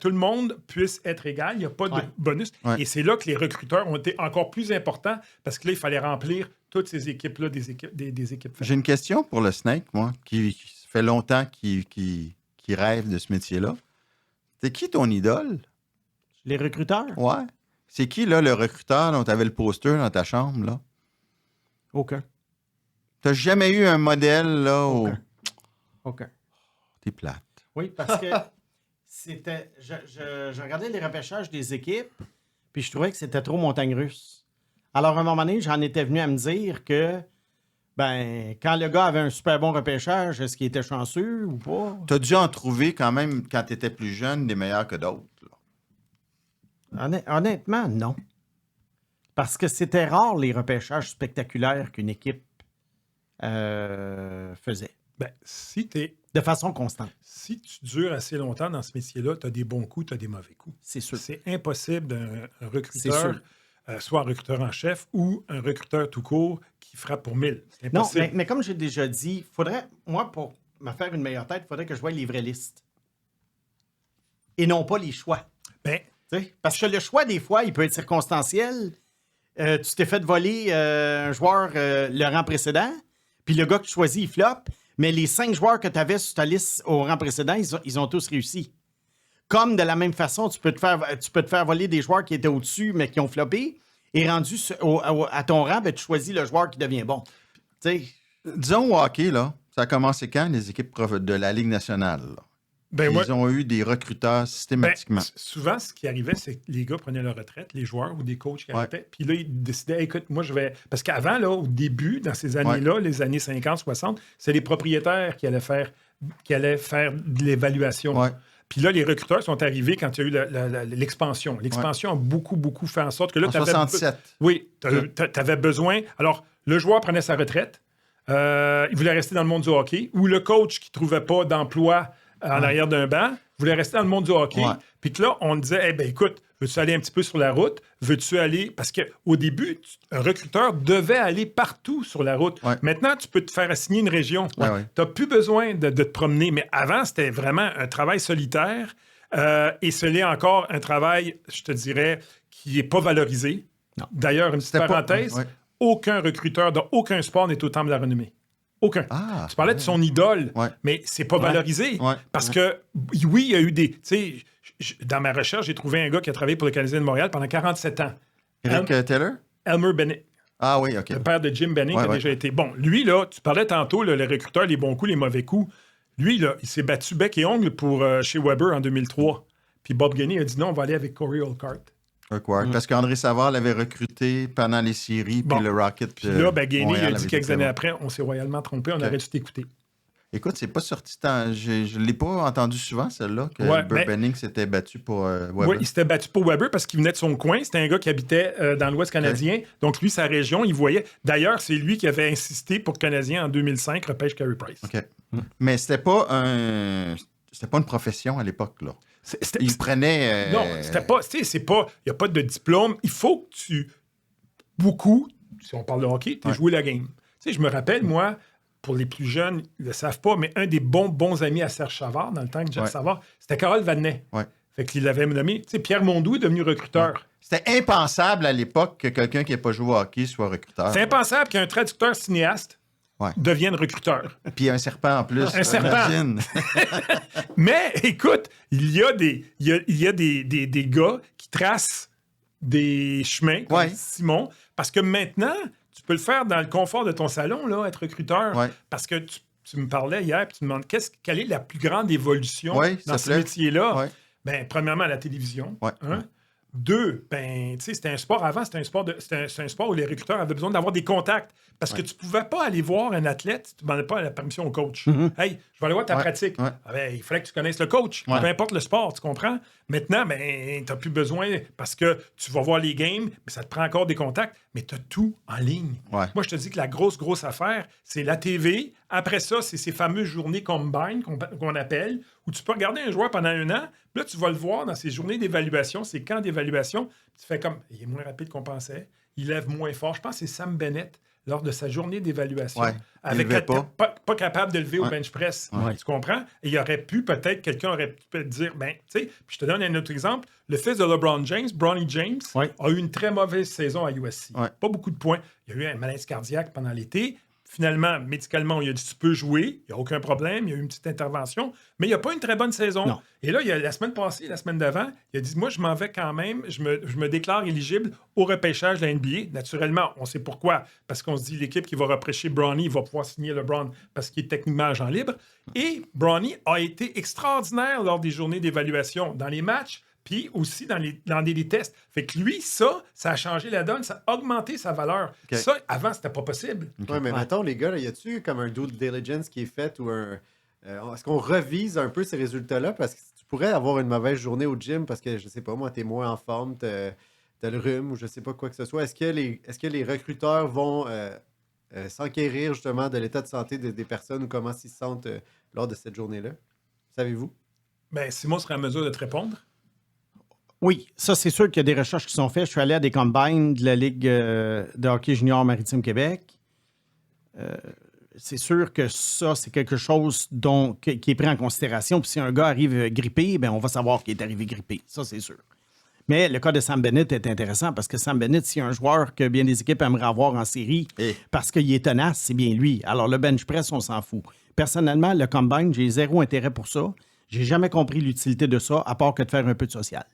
tout le monde puisse être égal. Il n'y a pas de bonus. Ouais. Et c'est là que les recruteurs ont été encore plus importants parce que là, il fallait remplir toutes ces équipes-là, des équipes. J'ai une question pour le Snake, moi, qui fait longtemps qu'il rêve de ce métier-là. C'est qui ton idole? Les recruteurs? Ouais. C'est qui, là, le recruteur dont tu avais le poster dans ta chambre, là? Aucun. T'as jamais eu un modèle, là, où... Aucun. T'es plate. Oui, parce que c'était... Je regardais les repêchages des équipes, puis je trouvais que c'était trop montagne russe. Alors, à un moment donné, j'en étais venu à me dire que, ben, quand le gars avait un super bon repêchage, est-ce qu'il était chanceux ou pas? T'as dû en trouver quand même, quand t'étais plus jeune, des meilleurs que d'autres, là. Honnêtement, non. Parce que c'était rare les repêchages spectaculaires qu'une équipe faisait. Ben, si tu es De façon constante. Si tu dures assez longtemps dans ce métier-là, tu as des bons coups, tu as des mauvais coups. C'est sûr. C'est impossible d'un C'est recruteur, sûr. soit un recruteur en chef ou un recruteur tout court qui frappe pour 1000. C'est Non, impossible. mais comme j'ai déjà dit, faudrait, moi, pour me faire une meilleure tête, il faudrait que je voie les vraies listes. Et non pas les choix. Ben, T'sais, parce que le choix, des fois, il peut être circonstanciel. Tu t'es fait voler un joueur le rang précédent, puis le gars que tu choisis, il floppe, mais les 5 joueurs que tu avais sur ta liste au rang précédent, ils ont tous réussi. Comme de la même façon, tu peux te faire voler des joueurs qui étaient au-dessus, mais qui ont floppé, et rendu à ton rang, ben, tu choisis le joueur qui devient bon. T'sais, Disons au hockey, là, ça a commencé quand, les équipes de la Ligue nationale? Là? ben, Ils ont eu des recruteurs systématiquement. souvent, ce qui arrivait, c'est que les gars prenaient leur retraite, les joueurs ou des coachs qui Ouais. arrêtaient. Puis là, ils décidaient, écoute, moi, je vais. Parce qu'avant, là, au début, dans ces années-là, les années 50, 60, c'est les propriétaires qui allaient faire de l'évaluation. Ouais. Puis là, les recruteurs sont arrivés quand il y a eu l'expansion. L'expansion a beaucoup fait en sorte que là, En tu avais. 67. Oui, tu avais besoin. Alors, le joueur prenait sa retraite. Il voulait rester dans le monde du hockey. Ou le coach qui ne trouvait pas d'emploi en arrière d'un banc voulait rester dans le monde du hockey. Ouais. Puis que là, on disait, eh bien, écoute, veux-tu aller un petit peu sur la route? Veux-tu aller... Parce qu'au début, un recruteur devait aller partout sur la route. Ouais. Maintenant, tu peux te faire assigner une région. Ouais, ouais. Tu n'as plus besoin de te promener. Mais avant, c'était vraiment un travail solitaire. Et ce l'est encore un travail, je te dirais, qui n'est pas valorisé. Non. D'ailleurs, une petite C'était pas- parenthèse, ouais. aucun recruteur dans aucun sport n'est au temple de la renommée. Aucun. Ah, Tu parlais de son idole, Ouais. mais c'est pas valorisé. Ouais. Parce que, oui, il y a eu des... Tu sais, dans ma recherche, j'ai trouvé un gars qui a travaillé pour le Canadien de Montréal pendant 47 ans. Eric Taylor? Elmer Bennett, Ah oui, OK. le père de Jim Benning, Ouais, qui a ouais. déjà été... Bon, lui, là, tu parlais tantôt, là, le recruteur, les bons coups, les mauvais coups. Lui, là, il s'est battu bec et ongle pour chez Weber en 2003. Puis Bob Gainey a dit non, on va aller avec Corey Olcott. Kirk Ward. Parce qu'André Savard l'avait recruté pendant les séries, Bon. puis le Rocket. Puis là, ben, Gainey, il Montréal a avait dit été quelques très années bon. après, on s'est royalement trompé, on OK. aurait dû t'écouter. Écoute, c'est pas sorti tant. Je l'ai pas entendu souvent, celle-là, que Ouais, Burt mais- Benning s'était battu pour Weber. Oui, il s'était battu pour Weber parce qu'il venait de son coin. C'était un gars qui habitait dans l'Ouest canadien. Donc, lui, sa région, il voyait. D'ailleurs, c'est lui qui avait insisté pour que le Canadien, en 2005, repêche Carey Price. OK. Mais c'était pas une profession à l'époque, là. C'était- Il prenait... Non, c'était pas. Tu sais, c'est pas. Il n'y a pas de diplôme. Il faut que tu. Beaucoup, si on parle de hockey, tu as joué la game. Tu sais, je me rappelle, moi, pour les plus jeunes, ils ne le savent pas, mais un des bons amis à Serge Savard, dans le temps que Jeff Ouais. Savard, c'était Carole Vadnais. Ouais. Fait qu'il l'avait nommé. Tu sais, Pierre Mondou est devenu recruteur. C'était impensable à l'époque que quelqu'un qui n'a pas joué au hockey soit recruteur. C'est impensable qu'un traducteur cinéaste Ouais. devienne recruteur. Puis un serpent en plus. Un serpent. Imagine. Mais écoute, il y a des gars qui tracent des chemins comme Ouais. Simon, parce que maintenant, tu peux le faire dans le confort de ton salon, là, être recruteur. Ouais. Parce que tu me parlais hier, puis tu me demandes quelle est la plus grande évolution Ouais, dans ça ce plaît. métier-là. Ouais. Ben, premièrement, la télévision. Ouais. Un. Deux, ben, tu sais, c'était un sport avant, c'était un sport où les recruteurs avaient besoin d'avoir des contacts. Parce que tu pouvais pas aller voir un athlète si tu ne demandais pas la permission au coach. Hey, je vais aller voir ta Ouais. pratique. Ouais. Ah ben, il fallait que tu connaisses le coach, Ouais. peu importe le sport, tu comprends? Maintenant, ben, tu n'as plus besoin parce que tu vas voir les games, mais ça te prend encore des contacts, mais tu as tout en ligne. Ouais. Moi, je te dis que la grosse affaire, c'est la TV. Après ça, c'est ces fameuses journées combine qu'on appelle, où tu peux regarder un joueur pendant un an. Puis là, tu vas le voir dans ces journées d'évaluation, ces camps d'évaluation. Tu fais comme, il est moins rapide qu'on pensait, il lève moins fort. Je pense que c'est Sam Bennett, lors de sa journée d'évaluation, Ouais, il levait pas capable de lever au Ouais. bench press. Ouais. Tu comprends? Et il aurait pu, peut-être, quelqu'un aurait pu te dire, ben, tu sais, puis je te donne un autre exemple. Le fils de LeBron James, Bronny James, Ouais. a eu une très mauvaise saison à USC. Ouais. Pas beaucoup de points. Il y a eu un malaise cardiaque pendant l'été. Finalement, médicalement, il a dit tu peux jouer, il n'y a aucun problème, il y a eu une petite intervention, mais il n'y a pas une très bonne saison. Non. Et là, la semaine passée, la semaine d'avant, il a dit moi, je m'en vais quand même, je me déclare éligible au repêchage de la NBA. Naturellement, on sait pourquoi, parce qu'on se dit l'équipe qui va repêcher Bronny va pouvoir signer LeBron parce qu'il est techniquement agent libre. Et Bronny a été extraordinaire lors des journées d'évaluation dans les matchs. Puis aussi dans les tests. Fait que lui, ça a changé la donne, ça a augmenté sa valeur. OK. Ça, avant, c'était pas possible. Ouais, mais mettons, les gars, là, y a-tu comme un due diligence qui est fait ou un. Est-ce qu'on revise un peu ces résultats-là? Parce que tu pourrais avoir une mauvaise journée au gym parce que, je sais pas, moi, t'es moins en forme, t'as le rhume ou je sais pas quoi que ce soit. Est-ce que les recruteurs vont s'enquérir justement de l'état de santé des personnes ou comment ils se sentent lors de cette journée-là? Savez-vous? Ben, Simon serait en mesure de te répondre. Oui, ça, c'est sûr qu'il y a des recherches qui sont faites. Je suis allé à des combines de la Ligue de hockey junior Maritime Québec. C'est sûr que ça, c'est quelque chose qui est pris en considération. Puis si un gars arrive grippé, ben on va savoir qu'il est arrivé grippé. Ça, c'est sûr. Mais le cas de Sam Bennett est intéressant parce que Sam Bennett, s'il y a un joueur que bien des équipes aimeraient avoir en série parce qu'il est tenace, c'est bien lui. Alors, le bench press, on s'en fout. Personnellement, le combine, j'ai zéro intérêt pour ça. J'ai jamais compris l'utilité de ça, à part que de faire un peu de social.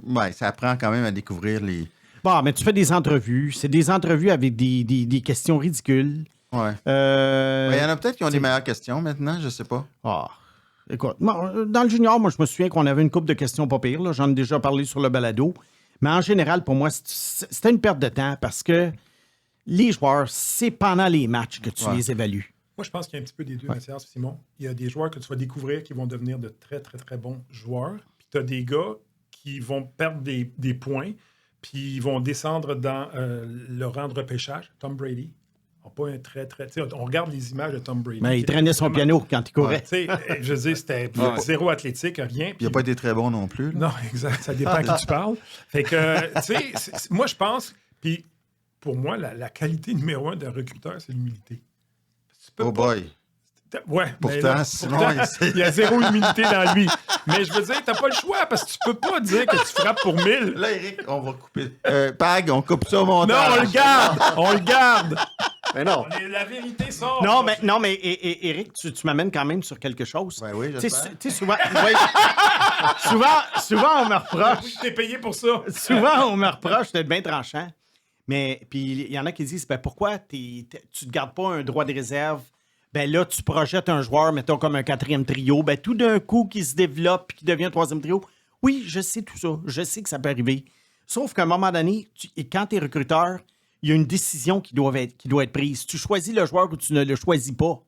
Oui, ça apprend quand même à découvrir les... Bon, mais tu fais des entrevues. C'est des entrevues avec des questions ridicules. Oui. Il y en a peut-être qui ont des meilleures questions maintenant, je sais pas. Ah, écoute, dans le junior, moi, je me souviens qu'on avait une couple de questions pas pires. Là. J'en ai déjà parlé sur le balado. Mais en général, pour moi, c'était une perte de temps parce que les joueurs, c'est pendant les matchs que tu les évalues. Moi, je pense qu'il y a un petit peu des deux, Mathias, Simon. Il y a des joueurs que tu vas découvrir qui vont devenir de très, très, très bons joueurs. Puis tu as des gars qui vont perdre des points, puis ils vont descendre dans le rang de repêchage. Tom Brady n'a pas un très, très... On regarde les images de Tom Brady. Mais il traînait son piano quand il courait. Je veux dire, c'était zéro athlétique, rien. Il n'a pas été très bon non plus. Là. Non, exact. Ça dépend à qui tu parles. Fait que, tu sais, moi, je pense... Puis, pour moi, la qualité numéro 1 d'un recruteur, c'est l'humilité. Boy! Ouais, pourtant, il y a zéro humilité dans lui. Mais je veux dire, t'as pas le choix parce que tu peux pas dire que tu frappes pour 1000. Là, Eric, on va couper. Pag, on coupe ça au montage. Non, on le garde! On le garde! Mais non. La vérité sort. Non, mais Eric, tu m'amènes quand même sur quelque chose. Ben oui, j'espère. Tu sais, souvent, souvent, on me reproche. Oui, t'es payé pour ça. Souvent, on me reproche d'être bien tranchant. Mais puis il y en a qui disent, pourquoi tu te gardes pas un droit de réserve? Ben là, tu projettes un joueur, mettons, comme un 4e trio, ben tout d'un coup, qui se développe et qui devient un 3e trio. Oui, je sais tout ça. Je sais que ça peut arriver. Sauf qu'à un moment donné, quand tu es recruteur, il y a une décision qui doit être prise. Tu choisis le joueur ou tu ne le choisis pas.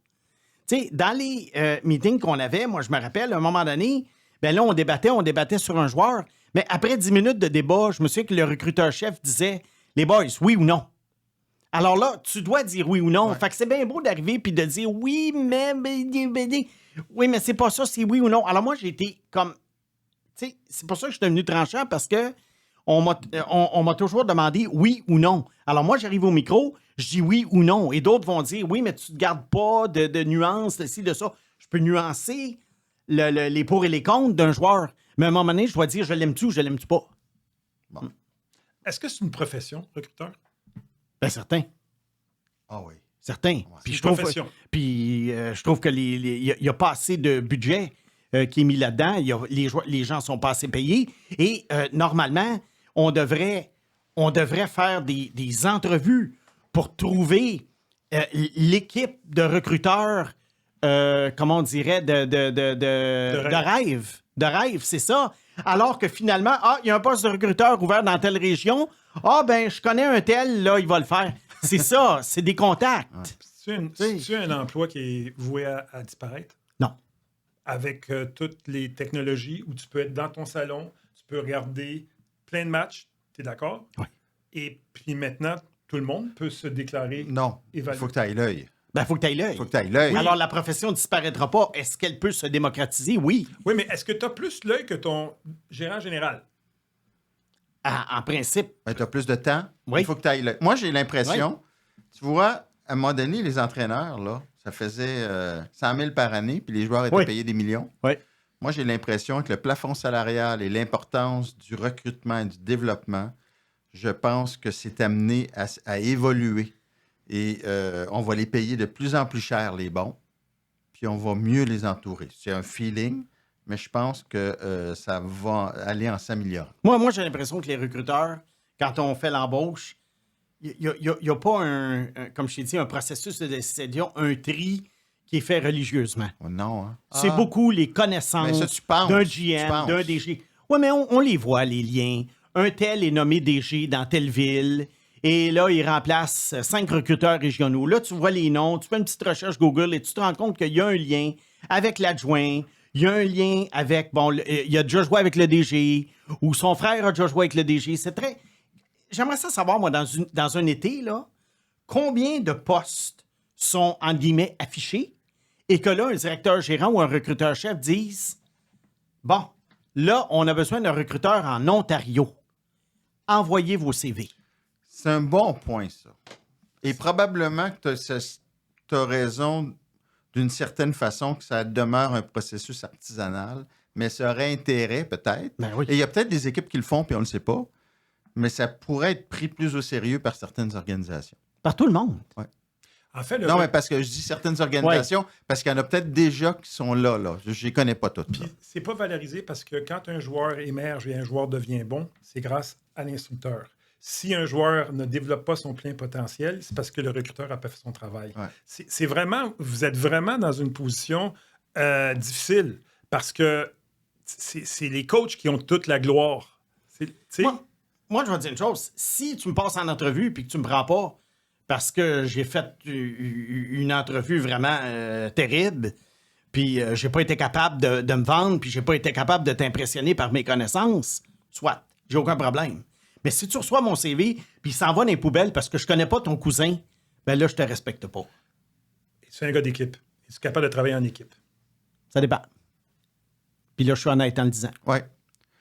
Tu sais, dans les meetings qu'on avait, moi, je me rappelle, à un moment donné, ben là, on débattait sur un joueur. Mais après 10 minutes de débat, je me souviens que le recruteur-chef disait, les boys, oui ou non? Alors là, tu dois dire oui ou non. Ouais. Fait que c'est bien beau d'arriver puis de dire oui, mais c'est pas ça, c'est oui ou non. Alors moi, j'ai été comme... Tu sais, c'est pour ça que je suis devenu tranchant parce que on m'a toujours demandé oui ou non. Alors moi, j'arrive au micro, je dis oui ou non. Et d'autres vont dire oui, mais tu ne te gardes pas de nuances, de ci, de ça. Je peux nuancer les pour et les contre d'un joueur. Mais à un moment donné, je dois dire je l'aime-tu ou je l'aime-tu pas. Bon. Est-ce que c'est une profession, recruteur? Ben, certain. Ah oui. Certain. Ouais, puis je trouve que il n'y a pas assez de budget qui est mis là-dedans. Les gens ne sont pas assez payés. Et normalement, on devrait faire des entrevues pour trouver l'équipe de recruteurs, comment on dirait, de rêve. De rêve, c'est ça. Alors que finalement, il y a un poste de recruteur ouvert dans telle région. Je connais un tel, là, il va le faire. C'est ça, c'est des contacts. C'est un emploi qui est voué à disparaître? Non. Avec toutes les technologies où tu peux être dans ton salon, tu peux regarder plein de matchs, tu es d'accord? Oui. Et puis maintenant, tout le monde peut se déclarer. Non, il faut que tu ailles l'œil. Il faut que tu ailles l'œil. Oui. Alors, la profession ne disparaîtra pas. Est-ce qu'elle peut se démocratiser? Oui. Oui, mais est-ce que tu as plus l'œil que ton gérant général? En principe. Tu as plus de temps. Oui. Il faut que tu ailles l'œil. Moi, j'ai l'impression, tu vois, à un moment donné, les entraîneurs, là, ça faisait 100 000 par année, puis les joueurs étaient payés des millions. Oui. Moi, j'ai l'impression que le plafond salarial et l'importance du recrutement et du développement, je pense que c'est amené à évoluer. Et on va les payer de plus en plus cher, les bons, puis on va mieux les entourer. C'est un feeling, mais je pense que ça va aller en s'améliorant. Moi, j'ai l'impression que les recruteurs, quand on fait l'embauche, il n'y a pas comme je t'ai dit, un processus de décision, un tri qui est fait religieusement. Oh non, hein? C'est beaucoup les connaissances d'un GM, d'un DG. Oui, mais on les voit, les liens. Un tel est nommé DG dans telle ville. Et là, il remplace 5 recruteurs régionaux. Là, tu vois les noms, tu fais une petite recherche Google et tu te rends compte qu'il y a un lien avec l'adjoint, il y a un lien avec, il a déjà joué avec le DG, ou son frère a déjà joué avec le DG. C'est très... J'aimerais ça savoir, moi, dans un été, là, combien de postes sont, en guillemets, affichés et que là, un directeur gérant ou un recruteur-chef dise « Bon, là, on a besoin d'un recruteur en Ontario. Envoyez vos CV. » C'est un bon point, ça. Et probablement que tu as raison d'une certaine façon que ça demeure un processus artisanal, mais ça aurait intérêt peut-être. Ben oui. Et il y a peut-être des équipes qui le font, puis on ne le sait pas, mais ça pourrait être pris plus au sérieux par certaines organisations. Par tout le monde. Ouais. En fait, Non, mais parce que je dis certaines organisations, parce qu'il y en a peut-être déjà qui sont là. Je ne les connais pas toutes. là. c'est pas valorisé parce que quand un joueur émerge et un joueur devient bon, c'est grâce à l'instructeur. Si un joueur ne développe pas son plein potentiel, c'est parce que le recruteur n'a pas fait son travail. Ouais. C'est vraiment, vous êtes vraiment dans une position difficile parce que c'est les coachs qui ont toute la gloire. Moi, je vais te dire une chose. Si tu me passes en entrevue et que tu me prends pas parce que j'ai fait une entrevue vraiment terrible, puis j'ai pas été capable de me vendre, puis j'ai pas été capable de t'impressionner par mes connaissances, soit, j'ai aucun problème. Mais si tu reçois mon CV, puis il s'en va dans les poubelles parce que je connais pas ton cousin, ben là, je te respecte pas. C'est un gars d'équipe. Il est capable de travailler en équipe. Ça dépend. Puis là, je suis honnête en le disant. Oui.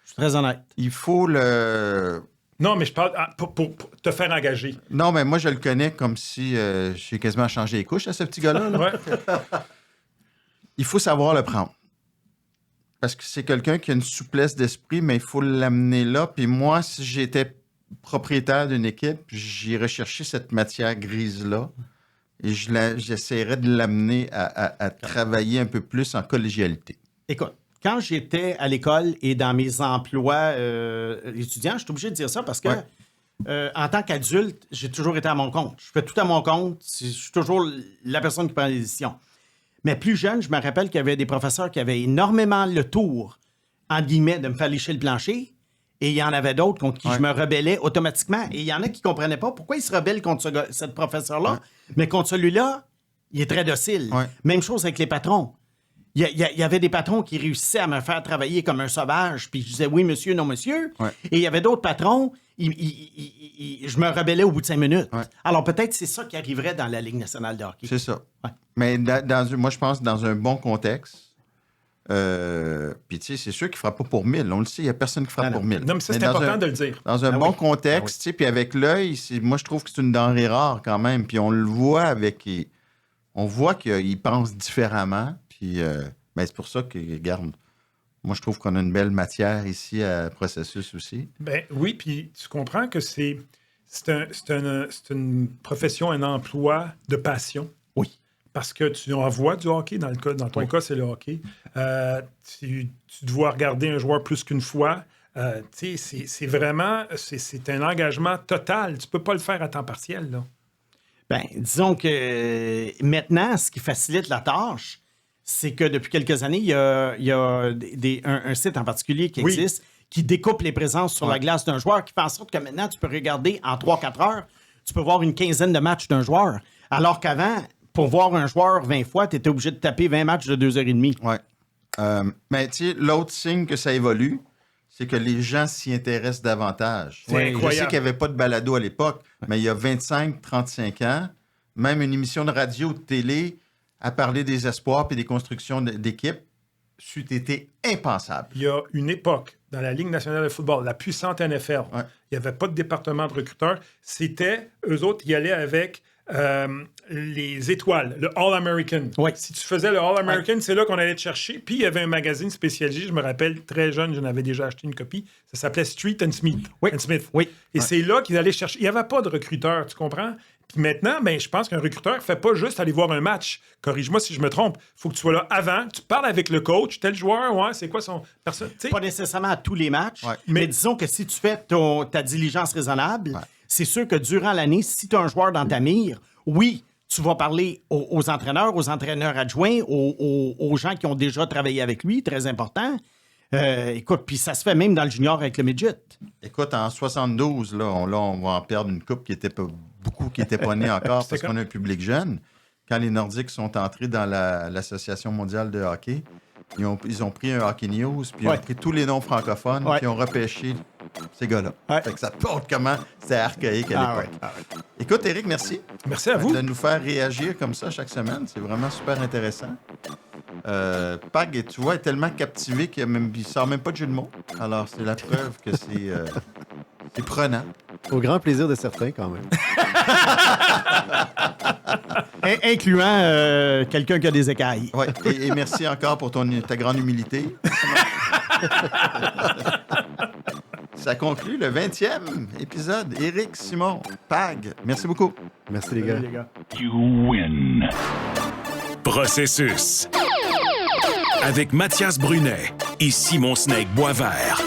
Je suis très honnête. Il faut le... Non, mais je parle pour te faire engager. Non, mais moi, je le connais comme si j'ai quasiment changé les couches à ce petit gars-là. là. Ouais. Il faut savoir le prendre. Parce que c'est quelqu'un qui a une souplesse d'esprit, mais il faut l'amener là. Puis moi, si j'étais propriétaire d'une équipe, j'irais chercher cette matière grise-là et j'essaierais de l'amener à travailler un peu plus en collégialité. Écoute, quand j'étais à l'école et dans mes emplois étudiants, je suis obligé de dire ça parce que en tant qu'adulte, j'ai toujours été à mon compte. Je fais tout à mon compte. Je suis toujours la personne qui prend les décisions. Mais plus jeune, je me rappelle qu'il y avait des professeurs qui avaient énormément le tour, entre guillemets, de me faire lécher le plancher. Et il y en avait d'autres contre qui je me rebellais automatiquement. Et il y en a qui ne comprenaient pas pourquoi ils se rebellent contre cette professeur-là. Mais contre celui-là, il est très docile. Même chose avec les patrons. Il y avait des patrons qui réussissaient à me faire travailler comme un sauvage. Puis je disais oui, monsieur, non, monsieur. Et il y avait d'autres patrons, je me rebellais au bout de 5 minutes. Alors peut-être c'est ça qui arriverait dans la Ligue nationale de hockey. C'est ça. Mais moi, je pense dans un bon contexte. Puis tu sais, c'est sûr qu'il ne fera pas pour 1000. On le sait, il n'y a personne qui fera pour 1000. Non, mais ça, c'est important de le dire. Dans un bon contexte, tu sais, puis avec l'œil, moi, je trouve que c'est une denrée rare quand même. Puis on le voit on voit qu'il pense différemment. Puis c'est pour ça que, regarde, moi, je trouve qu'on a une belle matière ici à Processus aussi. Ben oui, puis tu comprends que c'est une profession, un emploi de passion. Oui. Parce que tu envoies du hockey, dans ton cas, c'est le hockey. Tu dois regarder un joueur plus qu'une fois. C'est vraiment c'est un engagement total. Tu ne peux pas le faire à temps partiel, là. Ben, disons que maintenant, ce qui facilite la tâche, c'est que depuis quelques années, il y a un site en particulier qui existe qui découpe les présences sur la glace d'un joueur, qui fait en sorte que maintenant, tu peux regarder en 3-4 heures, tu peux voir une quinzaine de matchs d'un joueur. Alors qu'avant, pour voir un joueur 20 fois, tu étais obligé de taper 20 matchs de 2h30. Oui. Mais tu sais, l'autre signe que ça évolue, c'est que les gens s'y intéressent davantage. C'est incroyable. Je sais qu'il n'y avait pas de balado à l'époque, mais il y a 25-35 ans, même une émission de radio ou de télé à parler des espoirs et des constructions d'équipes, c'eût été impensable. Il y a une époque dans la Ligue nationale de football, la puissante NFL, il n'y avait pas de département de recruteurs. C'était, eux autres, ils allaient avec les étoiles, le All-American. Si tu faisais le All-American, c'est là qu'on allait te chercher. Puis il y avait un magazine spécialisé, je me rappelle, très jeune, j'en avais déjà acheté une copie. Ça s'appelait Street and Smith. Et c'est là qu'ils allaient chercher. Il n'y avait pas de recruteur, tu comprends? Puis maintenant, je pense qu'un recruteur ne fait pas juste aller voir un match. Corrige-moi si je me trompe. Il faut que tu sois là avant, tu parles avec le coach, tel joueur, c'est quoi son personne. Pas nécessairement à tous les matchs, mais disons que si tu fais ta diligence raisonnable, c'est sûr que durant l'année, si tu as un joueur dans ta mire, oui, tu vas parler aux entraîneurs adjoints, aux gens qui ont déjà travaillé avec lui, très important. Écoute, puis ça se fait même dans le junior avec le midget. Écoute, en 72, on va en perdre une coupe qui était pas beaucoup, qui n'étaient pas nés encore parce qu'on a un public jeune. Quand les Nordiques sont entrés dans l'Association mondiale de hockey, ils ont pris un Hockey News, puis ils ont pris tous les noms francophones, puis ils ont repêché ces gars-là. Ouais. Fait que ça montre comment c'était archaïque à l'époque. Écoute, Éric, merci. Merci à vous. De nous faire réagir comme ça chaque semaine. C'est vraiment super intéressant. Pag, tu vois, est tellement captivé qu'il ne sort même pas de jeu de mots. Alors, c'est la preuve que c'est prenant. Au grand plaisir de certains, quand même. Incluant quelqu'un qui a des écailles. Oui, et merci encore pour ta grande humilité. Ça conclut le 20e épisode. Éric, Simon, Pag, merci beaucoup. Merci, les gars. You win. Processus. Avec Mathias Brunet et Simon Snake Boisvert.